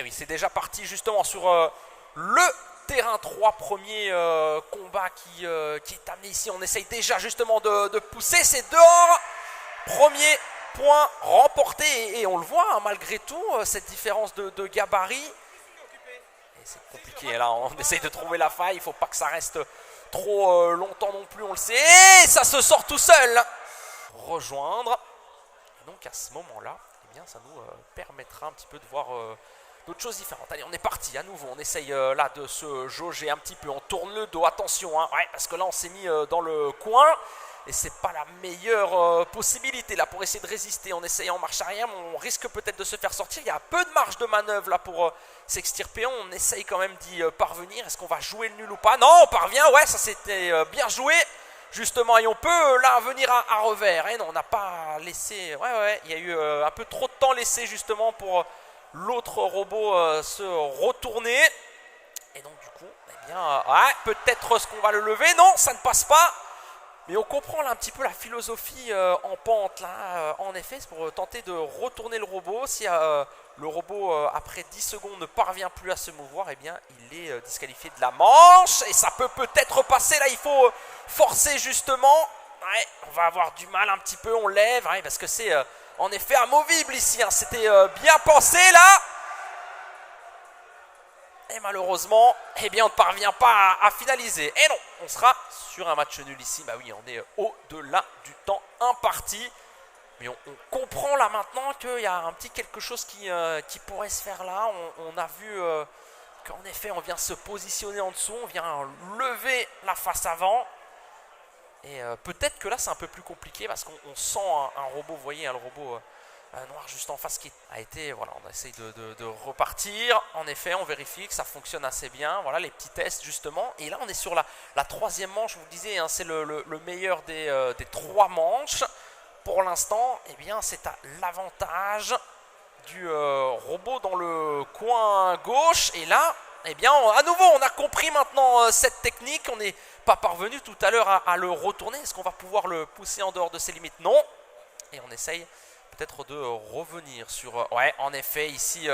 Ah oui, c'est déjà parti justement sur le terrain 3, premier combat qui est amené ici. On essaye déjà justement de pousser, c'est dehors. Premier point remporté et on le voit hein, malgré tout, cette différence de gabarit. Et c'est compliqué là, on essaye de trouver la faille, il ne faut pas que ça reste trop longtemps non plus, on le sait. Et ça se sort tout seul. Rejoindre. Et donc à ce moment-là, eh bien, ça nous permettra un petit peu de voir d'autres choses différentes. Allez, on est parti à nouveau, on essaye là de se jauger un petit peu, on tourne le dos, attention, hein, ouais, parce que là on s'est mis dans le coin. Et c'est pas la meilleure possibilité là pour essayer de résister en essayant en marche arrière. On risque peut-être de se faire sortir. Il y a peu de marge de manœuvre là pour s'extirper. On essaye quand même d'y parvenir. Est-ce qu'on va jouer le nul ou pas? Non, on parvient. Ouais, ça c'était bien joué. Justement, et on peut là venir à revers. Et non, on n'a pas laissé. Ouais, il y a eu un peu trop de temps laissé justement pour l'autre robot se retourner. Et donc du coup, eh bien, ouais, peut-être ce qu'on va le lever. Non, ça ne passe pas. Mais on comprend là un petit peu la philosophie en pente là, en effet, c'est pour tenter de retourner le robot. Si le robot après 10 secondes ne parvient plus à se mouvoir, eh bien il est disqualifié de la manche. Et ça peut peut-être passer là, il faut forcer justement. Ouais, on va avoir du mal un petit peu, on lève, ouais, parce que c'est en effet amovible ici, hein. C'était bien pensé là. Et malheureusement, eh bien, on ne parvient pas à finaliser. Et non, on sera sur un match nul ici. Bah oui, on est au-delà du temps imparti. Mais on comprend là maintenant qu'il y a un petit quelque chose qui pourrait se faire là. On a vu qu'en effet, on vient se positionner en dessous. On vient lever la face avant. Et peut-être que là, c'est un peu plus compliqué parce qu'on sent un robot, vous voyez, hein, le robot... noir juste en face qui a été, voilà, on essaye de repartir. En effet, on vérifie que ça fonctionne assez bien. Voilà les petits tests justement. Et là, on est sur la troisième manche. Je vous le disais, hein, c'est le meilleur des trois manches. Pour l'instant, eh bien, c'est à l'avantage du robot dans le coin gauche. Et là, eh bien, à nouveau, on a compris maintenant cette technique. On n'est pas parvenu tout à l'heure à le retourner. Est-ce qu'on va pouvoir le pousser en dehors de ses limites? Non. Et on essaye peut-être de revenir sur, ouais, en effet, ici,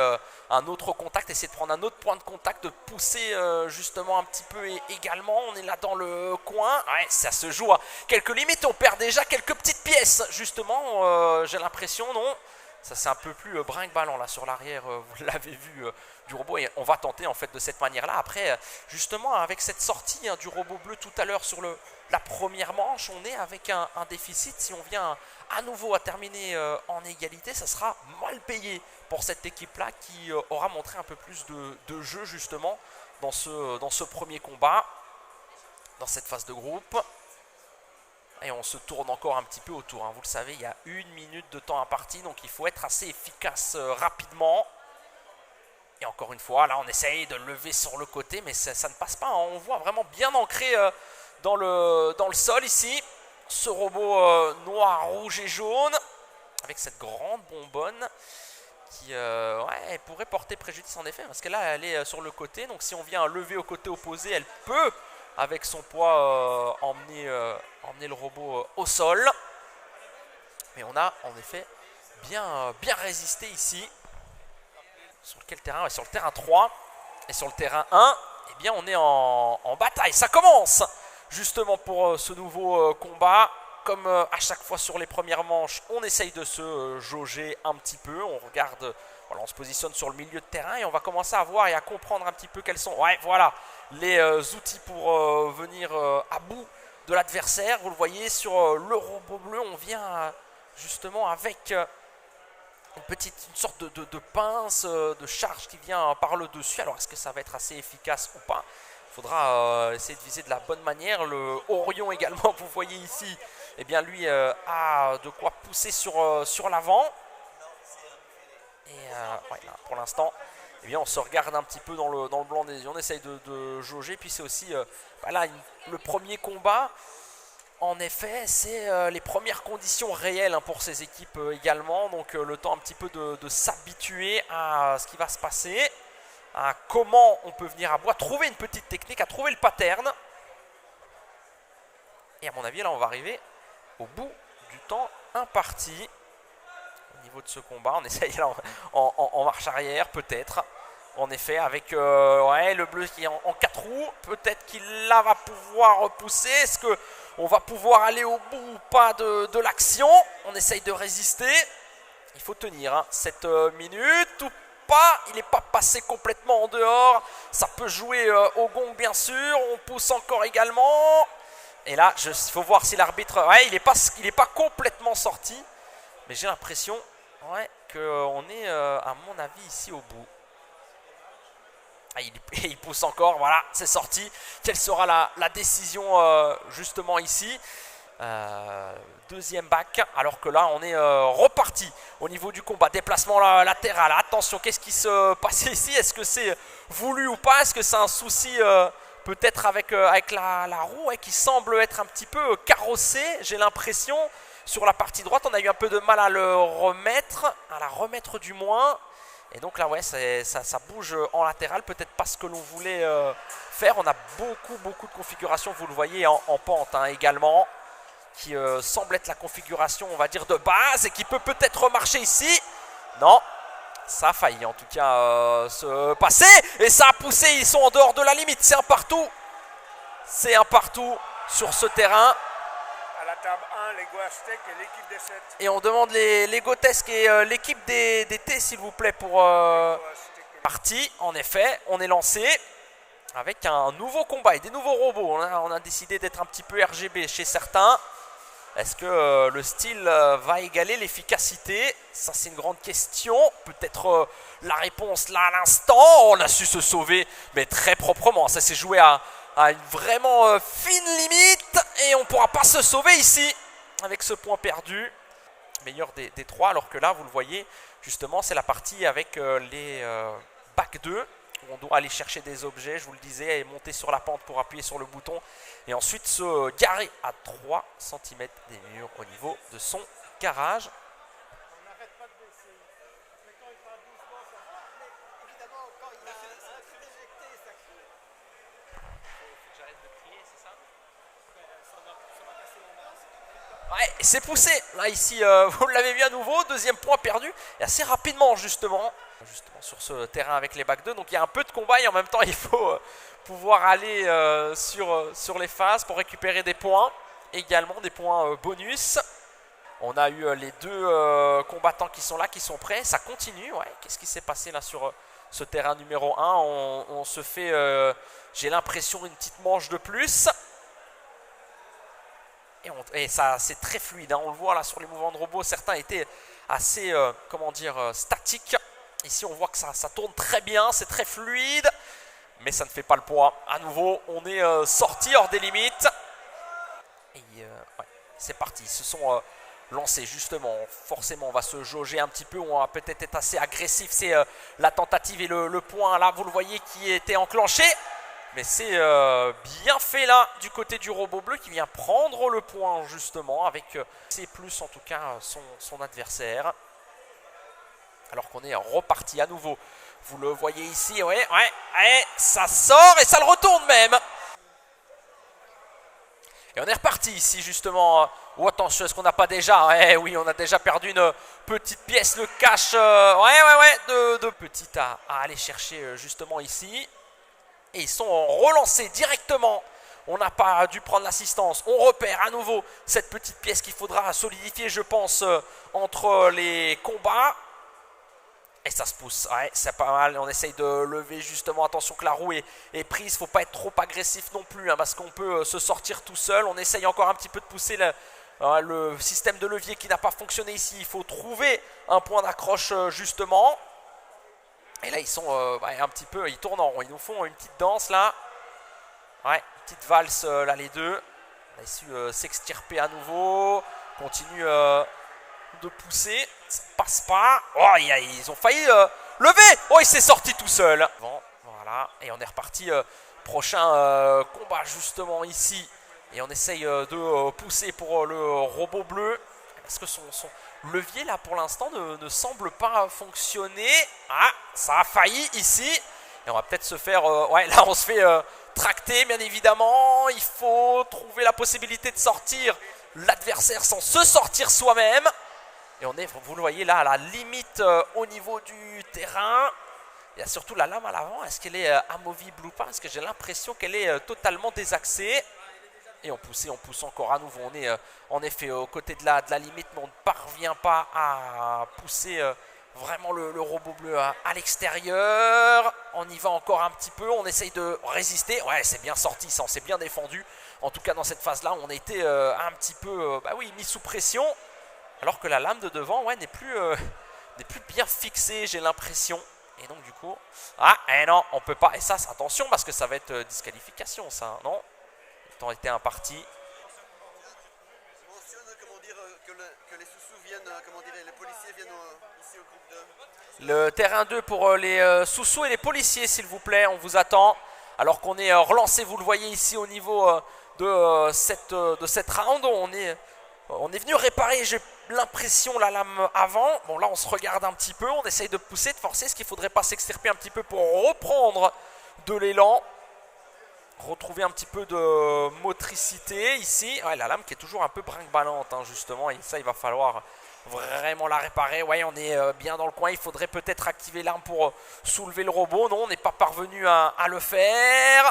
un autre contact, essayer de prendre un autre point de contact, de pousser justement un petit peu également. On est là dans le coin, ouais, ça se joue à quelques limites, on perd déjà quelques petites pièces, justement, j'ai l'impression, non? Ça c'est un peu plus brinque-ballant là sur l'arrière, vous l'avez vu, du robot, et on va tenter en fait de cette manière-là. Après, justement, avec cette sortie hein, du robot bleu tout à l'heure sur la première manche, on est avec un déficit. Si on vient à nouveau à terminer en égalité, ça sera mal payé pour cette équipe-là qui aura montré un peu plus de jeu justement dans ce premier combat, dans cette phase de groupe. Et on se tourne encore un petit peu autour, hein. Vous le savez, il y a 1 minute de temps imparti, donc il faut être assez efficace rapidement. Et encore une fois, là on essaye de lever sur le côté, mais ça ne passe pas, hein. On voit vraiment bien ancré dans le sol ici, ce robot noir, rouge et jaune, avec cette grande bonbonne qui ouais, pourrait porter préjudice en effet, parce que là elle est sur le côté, donc si on vient lever au côté opposé, elle peut, avec son poids, emmener le robot au sol. Mais on a en effet bien résisté ici. Sur quel terrain? Ouais, sur le terrain 3 et sur le terrain 1, eh bien on est en bataille. Ça commence justement pour ce nouveau combat. Comme à chaque fois sur les premières manches, on essaye de se jauger un petit peu. On regarde, voilà, on se positionne sur le milieu de terrain et on va commencer à voir et à comprendre un petit peu quels sont, ouais, voilà, les outils pour venir à bout de l'adversaire. Vous le voyez sur le robot bleu, on vient justement avec une sorte de pince, de charge qui vient par le dessus. Alors est-ce que ça va être assez efficace ou pas? Il faudra essayer de viser de la bonne manière. Le Orion également, vous voyez ici, eh bien lui a de quoi pousser sur l'avant. Et ouais, là, pour l'instant, eh bien, on se regarde un petit peu dans le blanc des yeux. On essaye de jauger. Puis c'est aussi voilà, le premier combat. En effet, c'est les premières conditions réelles hein, pour ces équipes également. Donc le temps un petit peu de s'habituer à ce qui va se passer, à comment on peut venir à bout, à trouver une petite technique, à trouver le pattern. Et à mon avis, là, on va arriver au bout du temps imparti au niveau de ce combat. On essaye là en marche arrière, peut-être. En effet, avec ouais, le bleu qui est en 4 roues. Peut-être qu'il là va pouvoir repousser. Est-ce qu'on va pouvoir aller au bout ou pas de l'action? On essaye de résister. Il faut tenir hein, 7 minutes ou pas. Il n'est pas passé complètement en dehors. Ça peut jouer au gong bien sûr. On pousse encore également. Et là, il faut voir si l'arbitre... Ouais, il n'est pas complètement sorti. Mais j'ai l'impression ouais, qu'on est, à mon avis, ici au bout. Ah, il pousse encore, voilà, c'est sorti. Quelle sera la décision justement ici? Deuxième back, alors que là on est reparti au niveau du combat. Déplacement latéral, attention, qu'est-ce qui se passe ici? Est-ce que c'est voulu ou pas? Est-ce que c'est un souci peut-être avec la roue qui semble être un petit peu carrossée? J'ai l'impression, sur la partie droite, on a eu un peu de mal à le remettre, à la remettre du moins. Et donc là, ouais, ça bouge en latéral, peut-être pas ce que l'on voulait faire. On a beaucoup de configurations, vous le voyez, en pente hein, également, qui semble être la configuration, on va dire, de base et qui peut peut-être marcher ici. Non, ça a failli en tout cas se passer et ça a poussé, ils sont en dehors de la limite. C'est un partout. C'est un partout sur ce terrain. À la table 1, les Goastec et l'équipe des 7. Et on demande les Gotesques et l'équipe des T, s'il vous plaît, pour partie. En effet, on est lancé avec un nouveau combat et des nouveaux robots. On a décidé d'être un petit peu RGB chez certains. Est-ce que le style va égaler l'efficacité? Ça, c'est une grande question. Peut-être la réponse là à l'instant. On a su se sauver, mais très proprement. Ça s'est joué à une vraiment fine limite. Et on ne pourra pas se sauver ici avec ce point perdu. Meilleur des 3. Alors que là, vous le voyez, justement, c'est la partie avec les bacs 2. Où on doit aller chercher des objets, je vous le disais, et monter sur la pente pour appuyer sur le bouton. Et ensuite se garer à 3 cm des murs au niveau de son garage. On n'arrête pas de baisser. Mais quand il fera doucement, ça va. Mais évidemment, quand il a un truc déjecté, ça crie. Faut que j'arrête de crier, c'est ça? Ça va casser mon masque. Ouais, c'est poussé. Là, ici, vous l'avez vu à nouveau. Deuxième point perdu. Et assez rapidement, justement sur ce terrain avec les bacs 2. Donc, il y a un peu de combat et en même temps, il faut pouvoir aller sur les phases pour récupérer des points. Également, des points bonus. On a eu les deux combattants qui sont là, qui sont prêts. Ça continue. Ouais. Qu'est-ce qui s'est passé là sur ce terrain numéro 1? On se fait, j'ai l'impression, une petite manche de plus. Et ça, c'est très fluide, hein. On le voit là sur les mouvements de robots, certains étaient assez, comment dire, statiques. Ici, on voit que ça tourne très bien, c'est très fluide, mais ça ne fait pas le poids. À nouveau, on est sorti hors des limites. Et ouais, c'est parti, ils se sont lancés justement. Forcément, on va se jauger un petit peu, on va peut-être être assez agressif. C'est la tentative et le point là, vous le voyez, qui était enclenché. Mais c'est bien fait là du côté du robot bleu qui vient prendre le point justement avec C+, en tout cas son adversaire. Alors qu'on est reparti à nouveau. Vous le voyez ici, ouais, ça sort et ça le retourne même. Et on est reparti ici justement. Oh attention, est-ce qu'on n'a pas déjà? Oui, on a déjà perdu une petite pièce, le cache. De petite à aller chercher justement ici. Et ils sont relancés directement. On n'a pas dû prendre l'assistance. On repère à nouveau cette petite pièce qu'il faudra solidifier, je pense, entre les combats. Et ça se pousse. Ouais, c'est pas mal. On essaye de lever justement. Attention que la roue est prise. Il ne faut pas être trop agressif non plus, hein, parce qu'on peut se sortir tout seul. On essaye encore un petit peu de pousser le système de levier qui n'a pas fonctionné ici. Il faut trouver un point d'accroche justement. Et là, ils sont un petit peu, ils tournent en rond. Ils nous font une petite danse là. Ouais, une petite valse là, les deux. On a su s'extirper à nouveau. Continue de pousser. Ça passe pas. Oh, ils ont failli lever. Oh, il s'est sorti tout seul. Bon, voilà. Et on est reparti. Prochain combat justement ici. Et on essaye de pousser pour le robot bleu. Parce que son levier là pour l'instant ne semble pas fonctionner. Ah, ça a failli ici. Et on va peut-être se faire... ouais, là on se fait tracter bien évidemment. Il faut trouver la possibilité de sortir l'adversaire sans se sortir soi-même. Et on est, vous le voyez là, à la limite au niveau du terrain. Il y a surtout la lame à l'avant. Est-ce qu'elle est amovible ou pas? Parce que j'ai l'impression qu'elle est totalement désaxée. Et on pousse encore à nouveau. On est en effet aux côtés de la limite, mais on ne parvient pas à pousser vraiment le robot bleu à l'extérieur. On y va encore un petit peu. On essaye de résister. Ouais, c'est bien sorti, ça. On s'est bien défendu. En tout cas, dans cette phase-là, on a été un petit peu mis sous pression. Alors que la lame de devant, ouais, n'est plus bien fixée, j'ai l'impression. Et donc, du coup, non, on peut pas. Et ça, attention, parce que ça va être disqualification, ça, non? Le temps était imparti. Que les sous-sous viennent, les policiers viennent ici au groupe 2. Le terrain 2 pour les sous-sous et les policiers, s'il vous plaît, on vous attend. Alors qu'on est relancé, vous le voyez ici au niveau de cette round, on est venu réparer, j'ai l'impression, la lame avant. Bon, là, on se regarde un petit peu, on essaye de pousser, de forcer. Est-ce qu'il ne faudrait pas s'extirper un petit peu pour reprendre de l'élan? Retrouver un petit peu de motricité ici. Ouais, la lame qui est toujours un peu brinque-ballante, hein, justement. Et ça, il va falloir vraiment la réparer. Ouais, on est bien dans le coin. Il faudrait peut-être activer l'arme pour soulever le robot. Non, on n'est pas parvenu à le faire.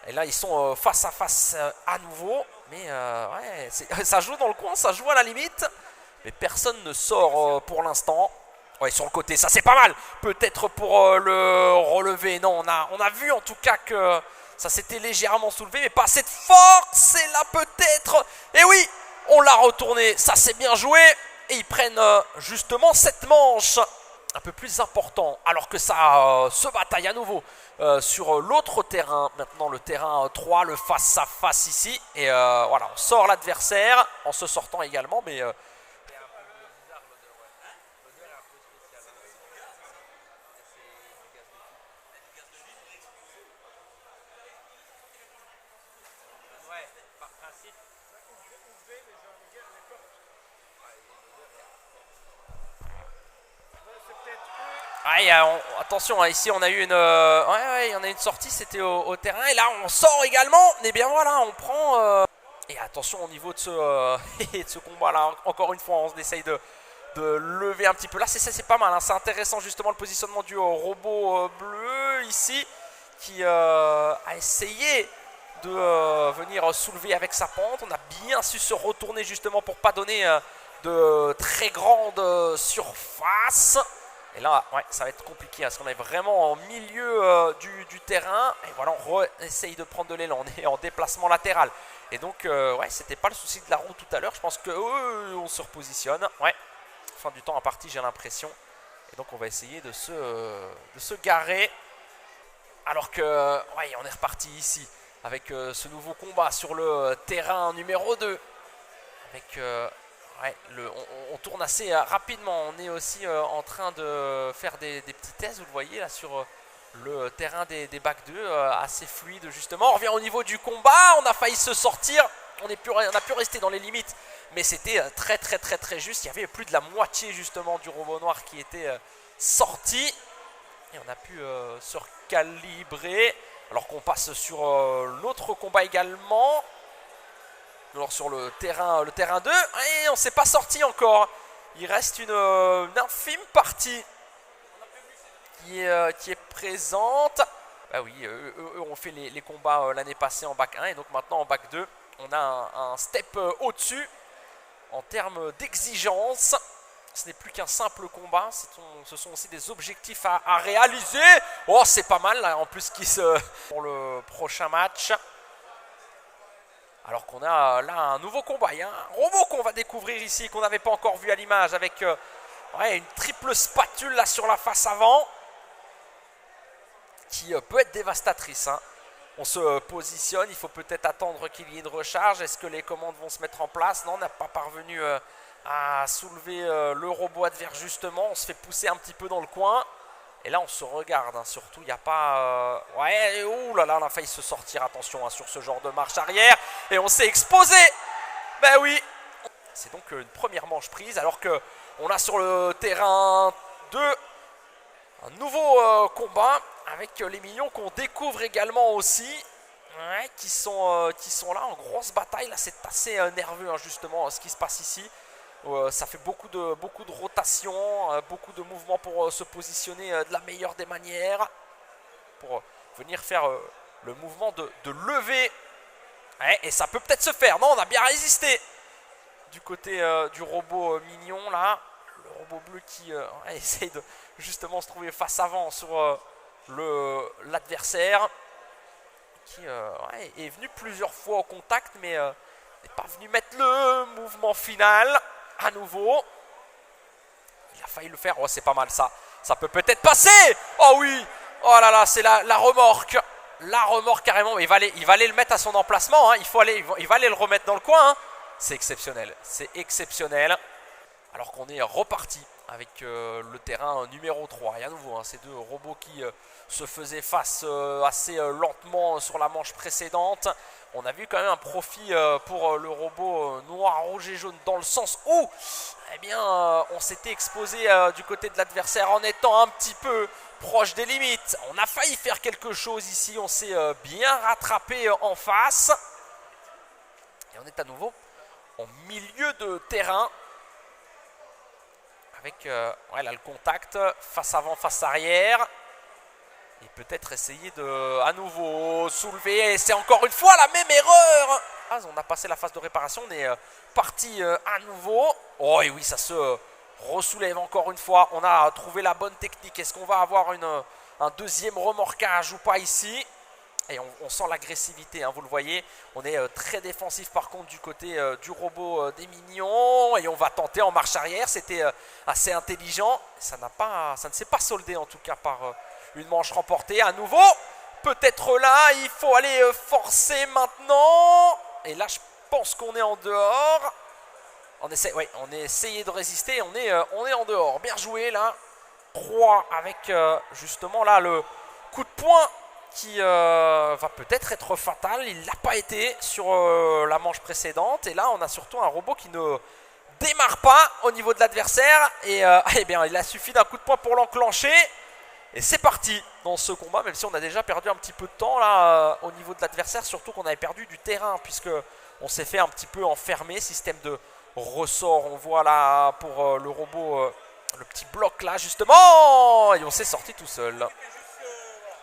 Et là, ils sont face à face à nouveau. Mais ouais, ça joue dans le coin, ça joue à la limite. Mais personne ne sort pour l'instant. Ouais, sur le côté, ça c'est pas mal. Peut-être pour le relever. Non, on a vu en tout cas que ça s'était légèrement soulevé, mais pas assez de force. Et là peut-être. Et oui, on l'a retourné. Ça c'est bien joué. Et ils prennent justement cette manche un peu plus important. Alors que ça se bataille à nouveau sur l'autre terrain. Maintenant le terrain 3, le face à face ici. Et voilà, on sort l'adversaire en se sortant également. Mais attention, ici on a eu une, on a une sortie, c'était au terrain. Et là on sort également. Et bien voilà, on prend. Et attention au niveau de ce combat là. Encore une fois, on essaye de lever un petit peu. Là c'est pas mal, hein. C'est intéressant justement le positionnement du robot bleu ici. Qui a essayé de venir soulever avec sa pente. On a bien su se retourner justement pour pas donner de très grande surface. Et là, ouais, ça va être compliqué parce qu'on est vraiment en milieu du terrain. Et voilà, on essaye de prendre de l'élan. On est en déplacement latéral. Et donc, ouais, c'était pas le souci de la roue tout à l'heure. Je pense qu'on se repositionne. Ouais, fin du temps imparti, j'ai l'impression. Et donc, on va essayer de se garer. Alors que, ouais, on est reparti ici avec ce nouveau combat sur le terrain numéro 2. Avec... ouais, on tourne assez rapidement. On est aussi en train de faire des petits tests, vous le voyez là sur le terrain des bacs 2, assez fluide justement. On revient au niveau du combat, on a failli se sortir, on a pu rester dans les limites, mais c'était très juste. Il y avait plus de la moitié justement du robot noir qui était sorti. Et on a pu se recalibrer. Alors qu'on passe sur l'autre combat également. Alors sur le terrain 2, et on ne s'est pas sorti encore. Il reste une infime partie qui est présente. Bah oui, eux ont fait les combats l'année passée en bac 1 et donc maintenant en bac 2, on a un step au-dessus en termes d'exigence. Ce n'est plus qu'un simple combat, ce sont aussi des objectifs à réaliser. Oh, c'est pas mal là, en plus pour le prochain match. Alors qu'on a là un nouveau combat. Il y a un robot qu'on va découvrir ici, qu'on n'avait pas encore vu à l'image, avec ouais, une triple spatule là sur la face avant, qui peut être dévastatrice, hein. On se positionne, il faut peut-être attendre qu'il y ait une recharge. Est-ce que les commandes vont se mettre en place? Non, on n'a pas parvenu à soulever le robot adverse justement. On se fait pousser un petit peu dans le coin. Et là, on se regarde, hein. Surtout, il n'y a pas... Ouais, ouh là là, on a failli se sortir, attention, hein, sur ce genre de marche arrière. Et on s'est exposé. Ben oui. C'est donc une première manche prise, alors qu'on a sur le terrain 2 un nouveau combat avec les millions qu'on découvre également aussi. Ouais, qui sont là en grosse bataille. Là, c'est assez nerveux, hein, justement, ce qui se passe ici. Ça fait beaucoup de rotations, beaucoup de mouvements pour se positionner de la meilleure des manières. Pour venir faire le mouvement de lever. Ouais, et ça peut peut-être se faire. Non, on a bien résisté. Du côté du robot mignon là. Le robot bleu qui essaye de justement se trouver face avant sur l'adversaire. Qui est venu plusieurs fois au contact, mais n'est pas venu mettre le mouvement final à nouveau. Il a failli le faire. Oh, c'est pas mal ça. Ça peut peut-être passer. Oh oui. Oh là là, c'est la remorque. La remorque carrément. Il va aller le mettre à son emplacement. Hein. Il va aller le remettre dans le coin. Hein. C'est exceptionnel. C'est exceptionnel. Alors qu'on est reparti avec le terrain numéro 3. Et à nouveau, hein, ces deux robots qui se faisaient face assez lentement sur la manche précédente. On a vu quand même un profit pour le robot noir, rouge et jaune dans le sens où eh bien, on s'était exposé du côté de l'adversaire en étant un petit peu proche des limites. On a failli faire quelque chose ici. On s'est bien rattrapé en face. Et on est à nouveau en milieu de terrain. Avec là, le contact face avant, face arrière. Et peut-être essayer de à nouveau soulever. Et c'est encore une fois la même erreur. On a passé la phase de réparation. On est parti à nouveau. Oh et oui, ça se ressoulève encore une fois. On a trouvé la bonne technique. Est-ce qu'on va avoir un deuxième remorquage ou pas ici? Et on sent l'agressivité, hein, vous le voyez. On est très défensif par contre du côté du robot des mignons. Et on va tenter en marche arrière. C'était assez intelligent. Ça ne s'est pas soldé en tout cas par une manche remportée. À nouveau, peut-être là, il faut aller forcer maintenant. Et là, je pense qu'on est en dehors. On a essayé de résister. On est en dehors. Bien joué là. 3 avec justement là le coup de poing qui va peut-être être fatal. Il ne l'a pas été sur la manche précédente. Et là, on a surtout un robot qui ne démarre pas au niveau de l'adversaire. Et eh bien, il a suffi d'un coup de poing pour l'enclencher. Et c'est parti dans ce combat, même si on a déjà perdu un petit peu de temps là au niveau de l'adversaire. Surtout qu'on avait perdu du terrain puisque on s'est fait un petit peu enfermer. Système de ressort, on voit là pour le robot, le petit bloc là justement. Et on s'est sorti tout seul.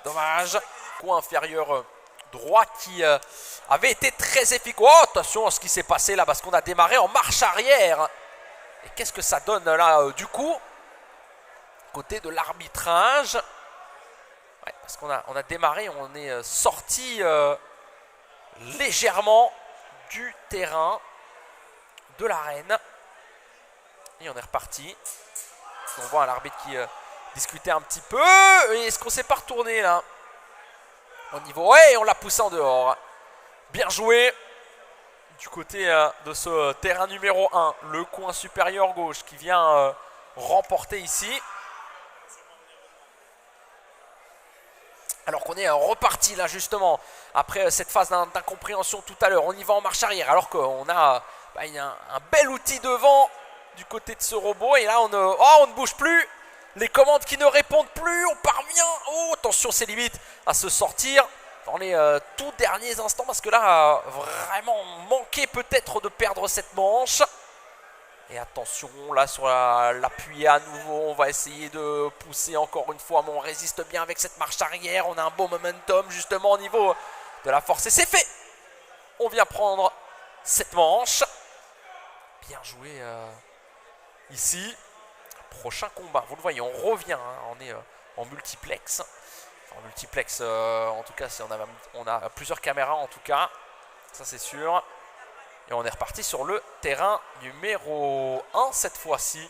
Dommage. Coin inférieur droit qui avait été très efficace. Oh, attention à ce qui s'est passé là parce qu'on a démarré en marche arrière. Et qu'est-ce que ça donne là du coup côté de l'arbitrage? Ouais, parce qu'on a démarré, on est sorti légèrement du terrain de l'arène. Et on est reparti. On voit l'arbitre qui discutait un petit peu. Et est-ce qu'on s'est pas retourné là au niveau? Ouais, on l'a poussé en dehors. Bien joué du côté de ce terrain numéro 1. Le coin supérieur gauche qui vient remporter ici. Alors qu'on est reparti là justement après cette phase d'incompréhension tout à l'heure. On y va en marche arrière alors qu'on a un bel outil devant du côté de ce robot. Et là on ne bouge plus. Les commandes qui ne répondent plus. On parvient, oh attention c'est limite, à se sortir dans les tout derniers instants. Parce que là vraiment on manquait peut-être de perdre cette manche. Et attention là sur l'appui à nouveau. On va essayer de pousser encore une fois. Mais on résiste bien avec cette marche arrière. On a un beau momentum justement au niveau de la force. Et c'est fait. On vient prendre cette manche. Bien joué ici. Prochain combat. Vous le voyez, on revient. Hein, on est en multiplex. Enfin, en multiplex en tout cas. Si on a plusieurs caméras en tout cas. Ça c'est sûr. Et on est reparti sur le terrain numéro 1 cette fois-ci.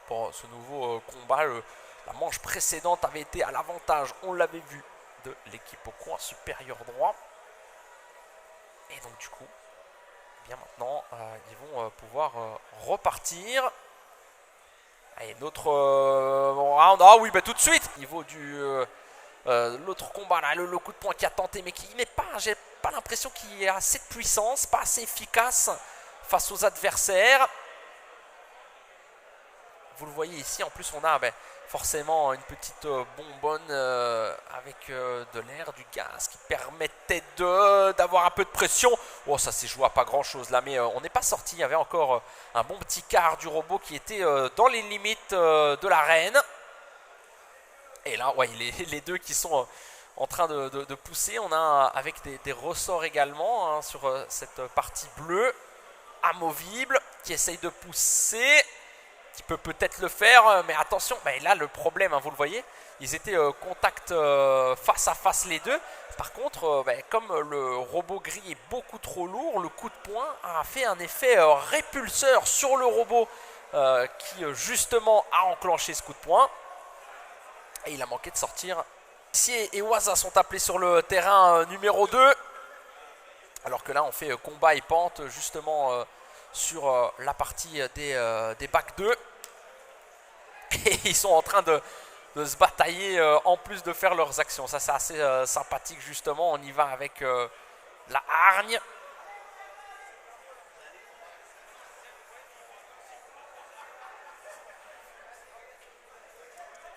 Pour ce nouveau combat, la manche précédente avait été à l'avantage, on l'avait vu, de l'équipe au coin supérieur droit. Et donc du coup, eh bien maintenant, ils vont pouvoir repartir. Allez, notre round. Ah oui, bah, tout de suite. Au niveau du l'autre combat, là, le coup de poing qui a tenté, mais qui n'est pas, j'ai pas l'impression qu'il ait assez de puissance, pas assez efficace face aux adversaires. Vous le voyez ici, en plus on a forcément une petite bonbonne avec de l'air, du gaz qui permettait d'avoir un peu de pression. Oh, ça s'est joué à pas grand chose là, mais on n'est pas sorti. Il y avait encore un bon petit quart du robot qui était dans les limites de l'arène. Et là, ouais, les deux qui sont en train de pousser. On a avec des ressorts également hein, sur cette partie bleue, amovible, qui essaye de pousser. Qui peut peut-être le faire, mais attention, là le problème, hein, vous le voyez, ils étaient contact face à face les deux. Par contre, comme le robot gris est beaucoup trop lourd, le coup de poing a fait un effet répulseur sur le robot qui justement a enclenché ce coup de poing. Et il a manqué de sortir. Ici et Waza sont appelés sur le terrain numéro 2. Alors que là on fait combat et pente justement sur la partie des bacs 2. Et ils sont en train de se batailler en plus de faire leurs actions. Ça c'est assez sympathique justement. On y va avec la hargne.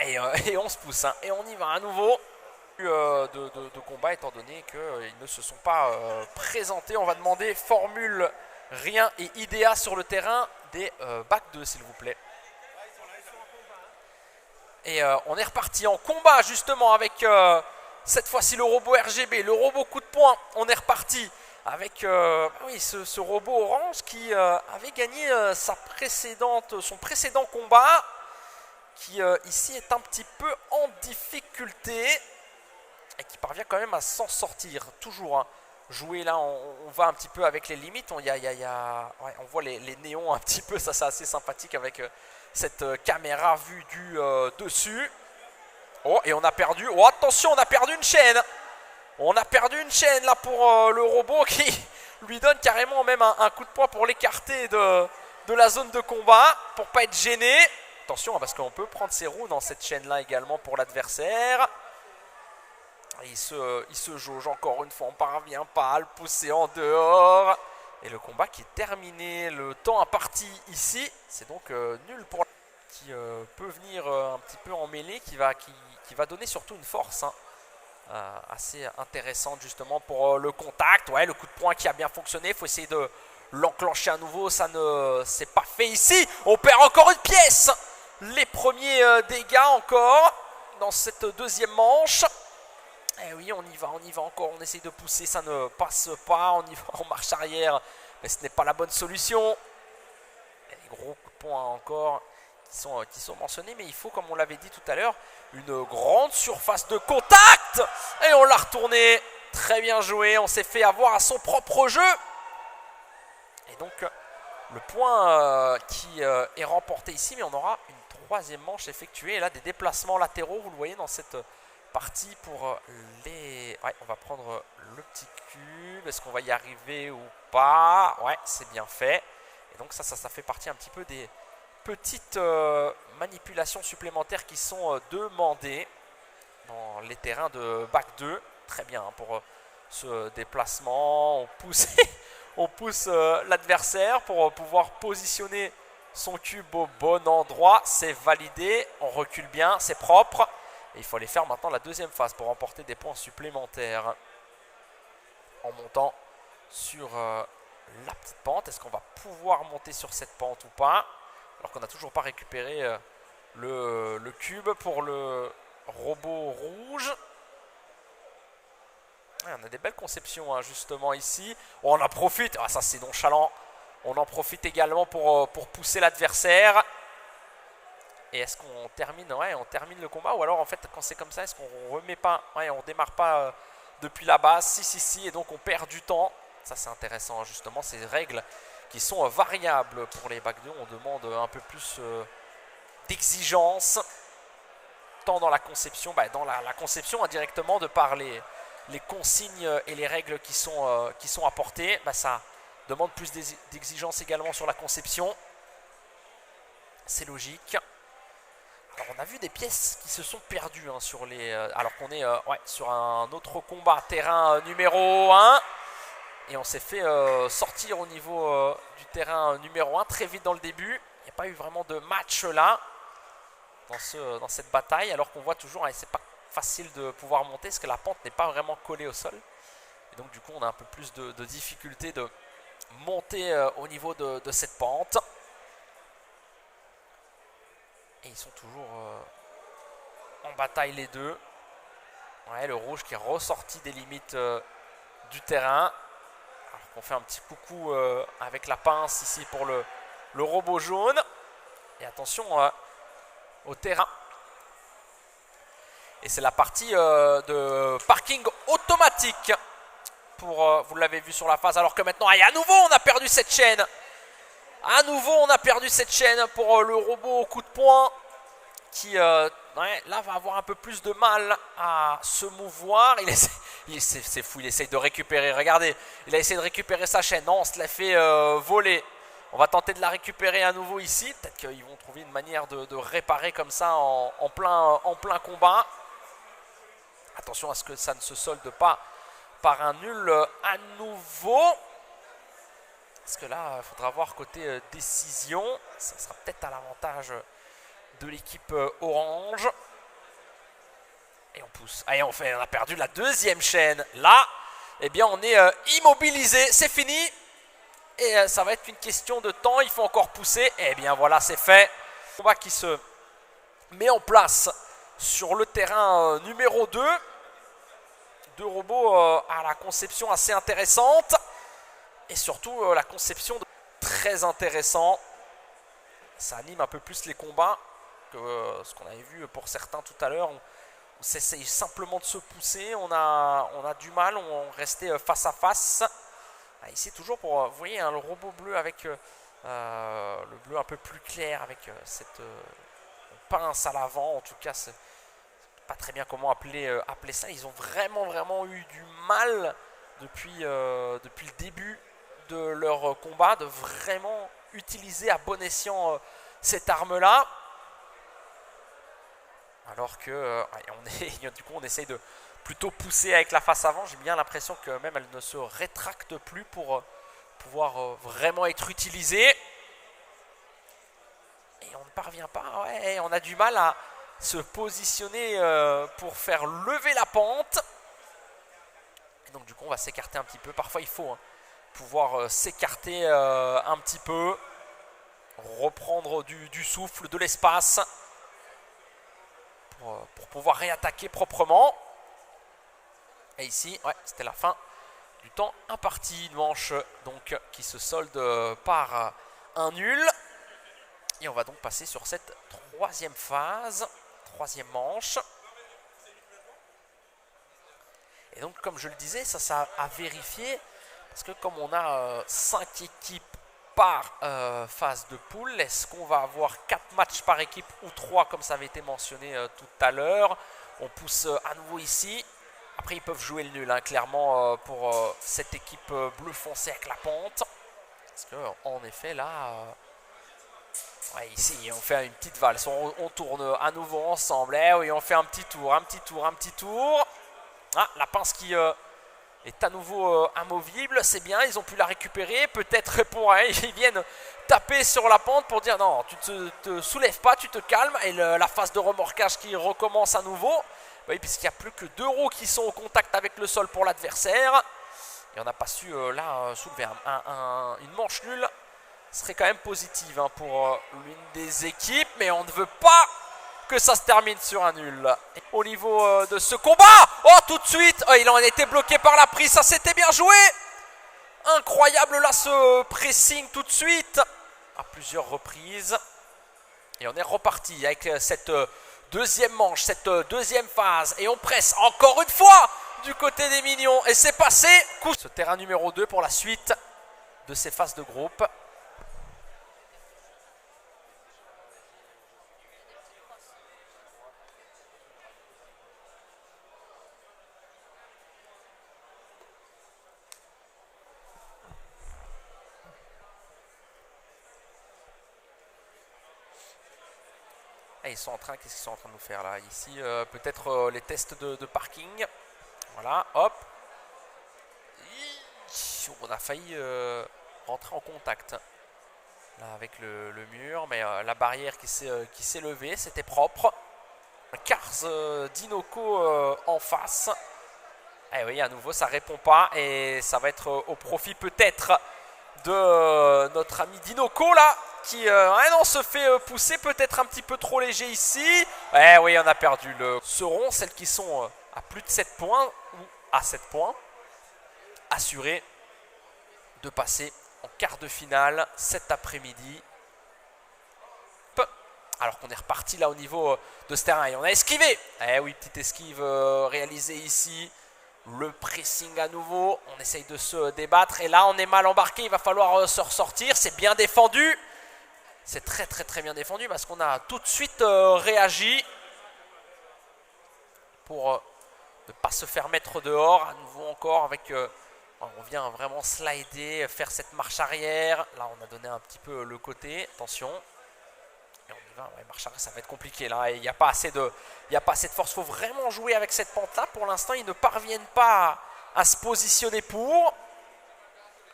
Et on se pousse hein. Et on y va à nouveau de combat étant donné qu'ils ne se sont pas présentés. On va demander formule rien et IDEA sur le terrain des bacs 2 s'il vous plaît. Et on est reparti en combat justement avec cette fois-ci le robot RGB, le robot coup de poing. On est reparti avec oui, ce robot orange qui avait gagné son précédent combat. Qui ici est un petit peu en difficulté. Et qui parvient quand même à s'en sortir. Toujours hein. Jouer là, on va un petit peu avec les limites. On voit les néons un petit peu, ça c'est assez sympathique avec cette caméra vue du dessus. Oh, et on a perdu. Oh, attention, on a perdu une chaîne. On a perdu une chaîne là pour le robot qui lui donne carrément même un coup de poing pour l'écarter de la zone de combat. Pour pas être gêné. Attention, parce qu'on peut prendre ses roues dans cette chaîne là également pour l'adversaire. Il se jauge encore une fois, on ne parvient pas à le pousser en dehors. Et le combat qui est terminé, le temps imparti ici, c'est donc nul pour qui peut venir un petit peu en mêlée, qui va donner surtout une force hein, assez intéressante justement pour le contact. Ouais, le coup de poing qui a bien fonctionné, il faut essayer de l'enclencher à nouveau, ça ne s'est pas fait ici. On perd encore une pièce, les premiers dégâts encore dans cette deuxième manche. Eh oui, on y va encore, on essaye de pousser, ça ne passe pas, on y va en marche arrière, mais ce n'est pas la bonne solution. Et les gros coups de poing encore qui sont mentionnés, mais il faut, comme on l'avait dit tout à l'heure, une grande surface de contact. Et on l'a retourné, très bien joué, on s'est fait avoir à son propre jeu. Et donc, le point qui est remporté ici, mais on aura une troisième manche effectuée. Et là, des déplacements latéraux, vous le voyez dans cette partie pour les... Ouais, on va prendre le petit cube. Est-ce qu'on va y arriver ou pas? Ouais, c'est bien fait. Et donc ça fait partie un petit peu des petites manipulations supplémentaires qui sont demandées dans les terrains de bac 2. Très bien hein, pour ce déplacement. On pousse l'adversaire pour pouvoir positionner son cube au bon endroit. C'est validé. On recule bien, c'est propre. Et il faut aller faire maintenant la deuxième phase pour remporter des points supplémentaires en montant sur la petite pente. Est-ce qu'on va pouvoir monter sur cette pente ou pas? Alors qu'on n'a toujours pas récupéré le cube pour le robot rouge. Ouais, on a des belles conceptions hein, justement ici. Oh, on en profite. Ah, ça c'est nonchalant. On en profite également pour pousser l'adversaire. Et est-ce qu'on termine, ouais, on termine le combat? Ou alors en fait quand c'est comme ça, est-ce qu'on remet pas, ouais, on démarre pas depuis la base? Si, et donc on perd du temps. Ça c'est intéressant hein, justement, ces règles qui sont variables pour les bacs 2. On demande un peu plus d'exigence, tant dans la conception, dans la conception indirectement de par les consignes et les règles qui sont apportées. Ça demande plus d'exigence également sur la conception. C'est logique. Alors on a vu des pièces qui se sont perdues hein, sur les, alors qu'on est sur un autre combat terrain numéro 1. Et on s'est fait sortir au niveau du terrain numéro 1 très vite dans le début. Il n'y a pas eu vraiment de match là. dans cette bataille, alors qu'on voit toujours, c'est pas facile de pouvoir monter parce que la pente n'est pas vraiment collée au sol. Et donc du coup on a un peu plus de difficulté de monter au niveau de cette pente. Et ils sont toujours en bataille les deux. Ouais, le rouge qui est ressorti des limites du terrain. Alors qu'on fait un petit coucou avec la pince ici pour le robot jaune. Et attention au terrain. Et c'est la partie de parking automatique. Vous l'avez vu sur la phase. Alors que maintenant, à nouveau, on a perdu cette chaîne. À nouveau, on a perdu cette chaîne pour le robot au coup de poing. Qui, là, va avoir un peu plus de mal à se mouvoir. C'est fou, il essaye de récupérer. Regardez, il a essayé de récupérer sa chaîne. Non, on se l'a fait voler. On va tenter de la récupérer à nouveau ici. Peut-être qu'ils vont trouver une manière de réparer comme ça en plein combat. Attention à ce que ça ne se solde pas par un nul à nouveau. Parce que là, il faudra voir côté décision. Ça sera peut-être à l'avantage de l'équipe orange. Et on pousse. Allez, on a perdu la deuxième chaîne. Là, eh bien, on est immobilisé. C'est fini. Et ça va être une question de temps. Il faut encore pousser. Et bien, voilà, c'est fait. Combat qui se met en place sur le terrain numéro 2. Deux robots à la conception assez intéressante. Et surtout, la conception très intéressant. Ça anime un peu plus les combats que ce qu'on avait vu pour certains tout à l'heure. On s'essaye simplement de se pousser. On a du mal. On restait face à face. Ici, toujours pour, vous voyez, le robot bleu avec le bleu un peu plus clair, avec cette pince à l'avant. En tout cas, c'est pas très bien comment appeler ça. Ils ont vraiment eu du mal depuis le début de leur combat de vraiment utiliser à bon escient cette arme-là. Alors que du coup, on essaye de plutôt pousser avec la face avant. J'ai bien l'impression que même elle ne se rétracte plus pour pouvoir vraiment être utilisée. Et on ne parvient pas. Ouais, on a du mal à se positionner pour faire lever la pente. Et donc du coup, on va s'écarter un petit peu. Parfois, il faut pouvoir s'écarter un petit peu. Reprendre du souffle, de l'espace. Pour pouvoir réattaquer proprement. Et ici, ouais, c'était la fin du temps imparti. Une manche donc, qui se solde par un nul. Et on va donc passer sur cette troisième phase, troisième manche. Et donc, comme je le disais, ça a vérifié. Parce que comme on a 5 équipes par phase de poule, est-ce qu'on va avoir 4 matchs par équipe ou 3 comme ça avait été mentionné tout à l'heure? On pousse à nouveau ici. Après, ils peuvent jouer le nul, clairement, pour cette équipe bleu foncé avec la pente. Parce qu'en effet, là, ouais, ici, on fait une petite valse. On tourne à nouveau ensemble. Eh oui, on fait un petit tour. Ah, la pince qui est à nouveau amovible. C'est bien, ils ont pu la récupérer. Peut-être pour ils viennent taper sur la pente pour dire non, tu ne te soulèves pas, tu te calmes. Et la phase de remorquage qui recommence à nouveau. Oui, puisqu'il n'y a plus que 2 roues qui sont au contact avec le sol pour l'adversaire. Et on n'a pas su soulever une manche nulle. Ce serait quand même positive pour l'une des équipes. Mais on ne veut pas que ça se termine sur un nul. Et au niveau de ce combat, oh, tout de suite, il en a été bloqué par la prise. Ça s'était bien joué. Incroyable là, ce pressing tout de suite. À plusieurs reprises. Et on est reparti avec cette deuxième manche, cette deuxième phase. Et on presse encore une fois du côté des Mignons. Et c'est passé. Ce terrain numéro 2 pour la suite de ces phases de groupe. Et ils sont en train, qu'est-ce qu'ils sont en train de nous faire là? Ici, peut-être les tests de parking. Voilà, hop. On a failli rentrer en contact. Là avec le mur, mais la barrière qui s'est levée, c'était propre. Cars Dinoco en face. Et oui, à nouveau, ça répond pas et ça va être au profit peut-être de notre ami Dinoco là, qui non, se fait pousser peut-être un petit peu trop léger ici. Eh oui, on a perdu seront celles qui sont à plus de 7 points ou à 7 points, assurées de passer en quart de finale cet après-midi. Alors qu'on est reparti là au niveau de ce terrain et on a esquivé. Eh oui, petite esquive réalisée ici. Le pressing à nouveau, on essaye de se débattre et là on est mal embarqué, il va falloir se ressortir, c'est bien défendu. C'est très très très bien défendu parce qu'on a tout de suite réagi pour ne pas se faire mettre dehors. À nouveau encore avec, on vient vraiment slider, faire cette marche arrière. Là on a donné un petit peu le côté, attention. Et on y va, ouais, marche arrière, ça va être compliqué là. Il n'y a pas assez de force. Il faut vraiment jouer avec cette pente-là. Pour l'instant, ils ne parviennent pas à se positionner pour.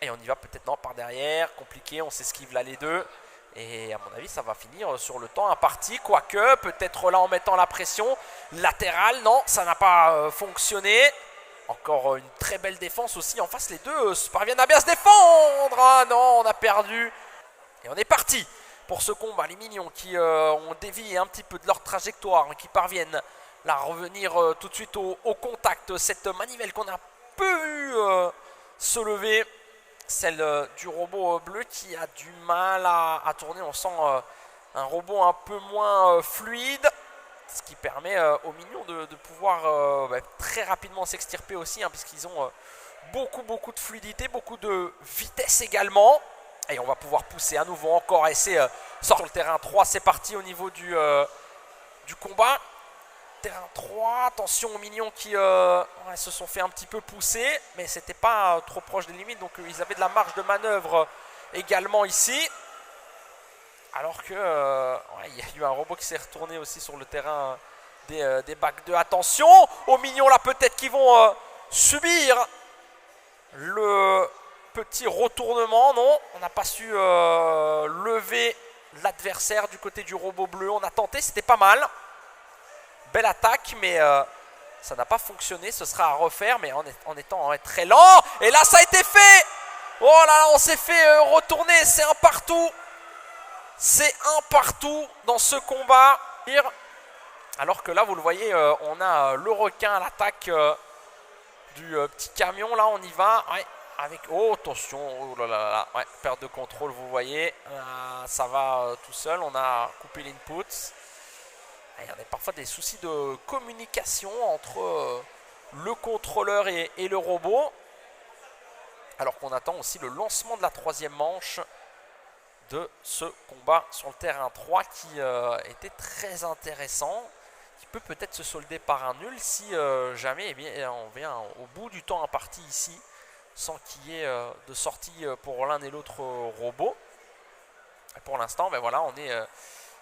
Et on y va peut-être non par derrière. Compliqué, on s'esquive là les deux. Et à mon avis, ça va finir sur le temps imparti. Quoique, peut-être là en mettant la pression. Latérale, non, ça n'a pas fonctionné. Encore une très belle défense aussi. En face, les deux parviennent à bien se défendre. Ah non, on a perdu. Et on est parti pour ce combat. Les Mignons qui ont dévié un petit peu de leur trajectoire, qui parviennent là à revenir tout de suite au contact. Cette manivelle qu'on a peu vu se lever, celle du robot bleu qui a du mal à tourner. On sent un robot un peu moins fluide, ce qui permet aux Mignons de pouvoir très rapidement s'extirper aussi, puisqu'ils ont beaucoup de fluidité, beaucoup de vitesse également. Et on va pouvoir pousser à nouveau encore et c'est sort sur le terrain 3. C'est parti au niveau du combat. Terrain 3, attention aux Mignons qui se sont fait un petit peu pousser. Mais c'était pas trop proche des limites. Donc ils avaient de la marge de manœuvre également ici. Alors que il y a eu un robot qui s'est retourné aussi sur le terrain des bacs 2. Attention aux Mignons là peut-être qui vont subir le petit retournement. Non, on n'a pas su lever l'adversaire du côté du robot bleu. On a tenté, c'était pas mal. Belle attaque, mais ça n'a pas fonctionné. Ce sera à refaire, mais en étant très lent. Et là, ça a été fait. Oh là là, on s'est fait retourner. C'est un partout. C'est un partout dans ce combat. Alors que là, vous le voyez, on a le requin à l'attaque du petit camion. Là, on y va. Ouais. Avec, oh attention, oh là là là, ouais, perte de contrôle, vous voyez, ça va tout seul, on a coupé l'input. Il y a parfois des soucis de communication entre le contrôleur et le robot. Alors qu'on attend aussi le lancement de la troisième manche de ce combat sur le terrain 3 qui était très intéressant. Qui peut peut-être se solder par un nul si jamais on vient au bout du temps imparti ici. Sans qu'il y ait de sortie pour l'un et l'autre robot. Et pour l'instant, voilà, on est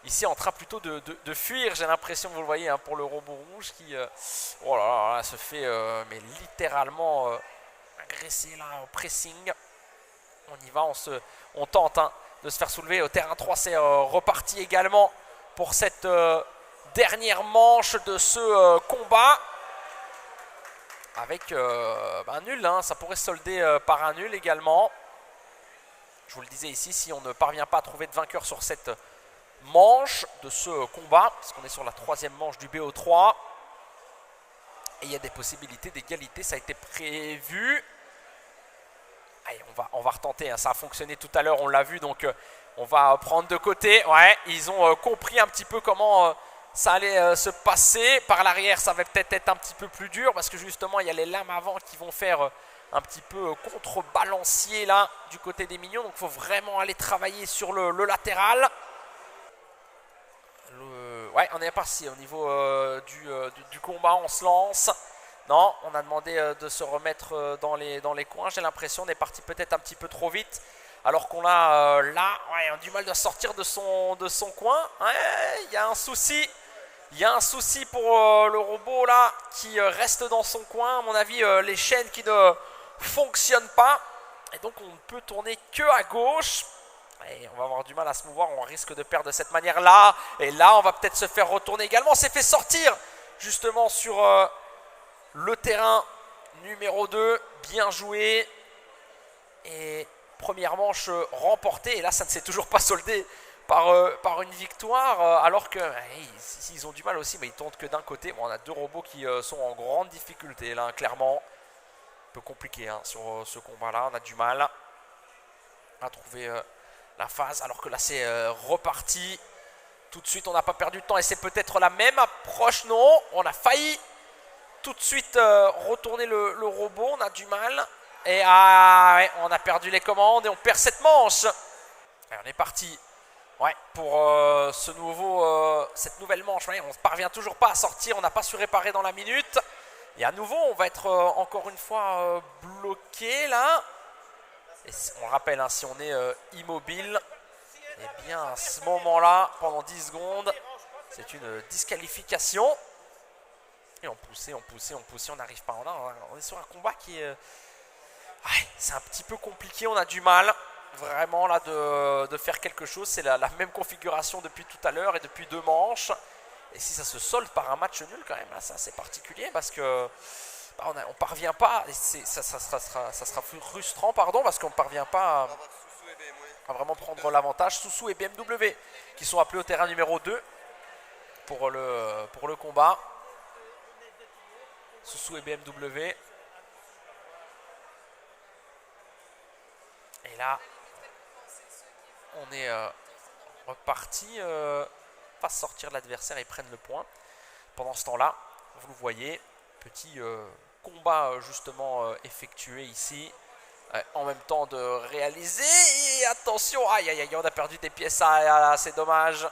ici en train plutôt de fuir, j'ai l'impression, vous le voyez, pour le robot rouge qui oh là là, se fait mais littéralement agresser là au pressing. On y va, on tente de se faire soulever. Au terrain 3, c'est reparti également pour cette dernière manche de ce combat. Avec un nul, ça pourrait se solder par un nul également. Je vous le disais ici, si on ne parvient pas à trouver de vainqueur sur cette manche de ce combat, parce qu'on est sur la troisième manche du BO3, et il y a des possibilités d'égalité, ça a été prévu. Allez, on va retenter, ça a fonctionné tout à l'heure, on l'a vu, donc on va prendre de côté. Ouais, ils ont compris un petit peu comment ça allait se passer. Par l'arrière, ça va peut-être être un petit peu plus dur parce que justement, il y a les lames avant qui vont faire un petit peu contrebalancier là du côté des Mignons. Donc, il faut vraiment aller travailler sur le latéral. Ouais, on est parti au niveau du combat. On se lance. Non, on a demandé de se remettre dans les coins. J'ai l'impression qu'on est parti peut-être un petit peu trop vite. Alors qu'on a là, on a du mal de sortir de son coin. Ouais, il y a un souci. Il y a un souci pour le robot là qui reste dans son coin. À mon avis, les chaînes qui ne fonctionnent pas. Et donc on ne peut tourner que à gauche. Et on va avoir du mal à se mouvoir, on risque de perdre de cette manière-là. Et là, on va peut-être se faire retourner également. On s'est fait sortir justement sur le terrain numéro 2. Bien joué. Et première manche remportée. Et là, ça ne s'est toujours pas soldé par une victoire. Alors que ils ont du mal aussi, mais ils tournent que d'un côté. Bon, on a deux robots qui sont en grande difficulté là, clairement. Un peu compliqué hein, sur ce combat-là. On a du mal à trouver la phase. Alors que là, c'est reparti. Tout de suite, on n'a pas perdu de temps. Et c'est peut-être la même approche. Non, on a failli tout de suite retourner le robot. On a du mal. Et ouais, on a perdu les commandes et on perd cette manche. Allez, on est parti pour cette nouvelle manche. Ouais, on ne parvient toujours pas à sortir. On n'a pas su réparer dans la minute. Et à nouveau, on va être encore une fois bloqué là. Et on rappelle, hein, si on est immobile, eh bien à ce moment-là, pendant 10 secondes, c'est une disqualification. Et on poussait, on n'arrive pas. On est sur un combat qui est... c'est un petit peu compliqué, on a du mal vraiment là de faire quelque chose. C'est la même configuration depuis tout à l'heure et depuis 2 manches. Et si ça se solde par un match nul quand même, là, ça c'est particulier parce que on parvient pas, et ça sera frustrant parce qu'on ne parvient pas à vraiment prendre l'avantage. Soussou et BMW qui sont appelés au terrain numéro 2 pour le combat. Soussou et BMW. Et là, on est reparti. Pas sortir l'adversaire et prennent le point. Pendant ce temps-là, vous le voyez, petit combat justement effectué ici. En même temps de réaliser. Et attention, aïe aïe aïe, on a perdu des pièces. C'est dommage.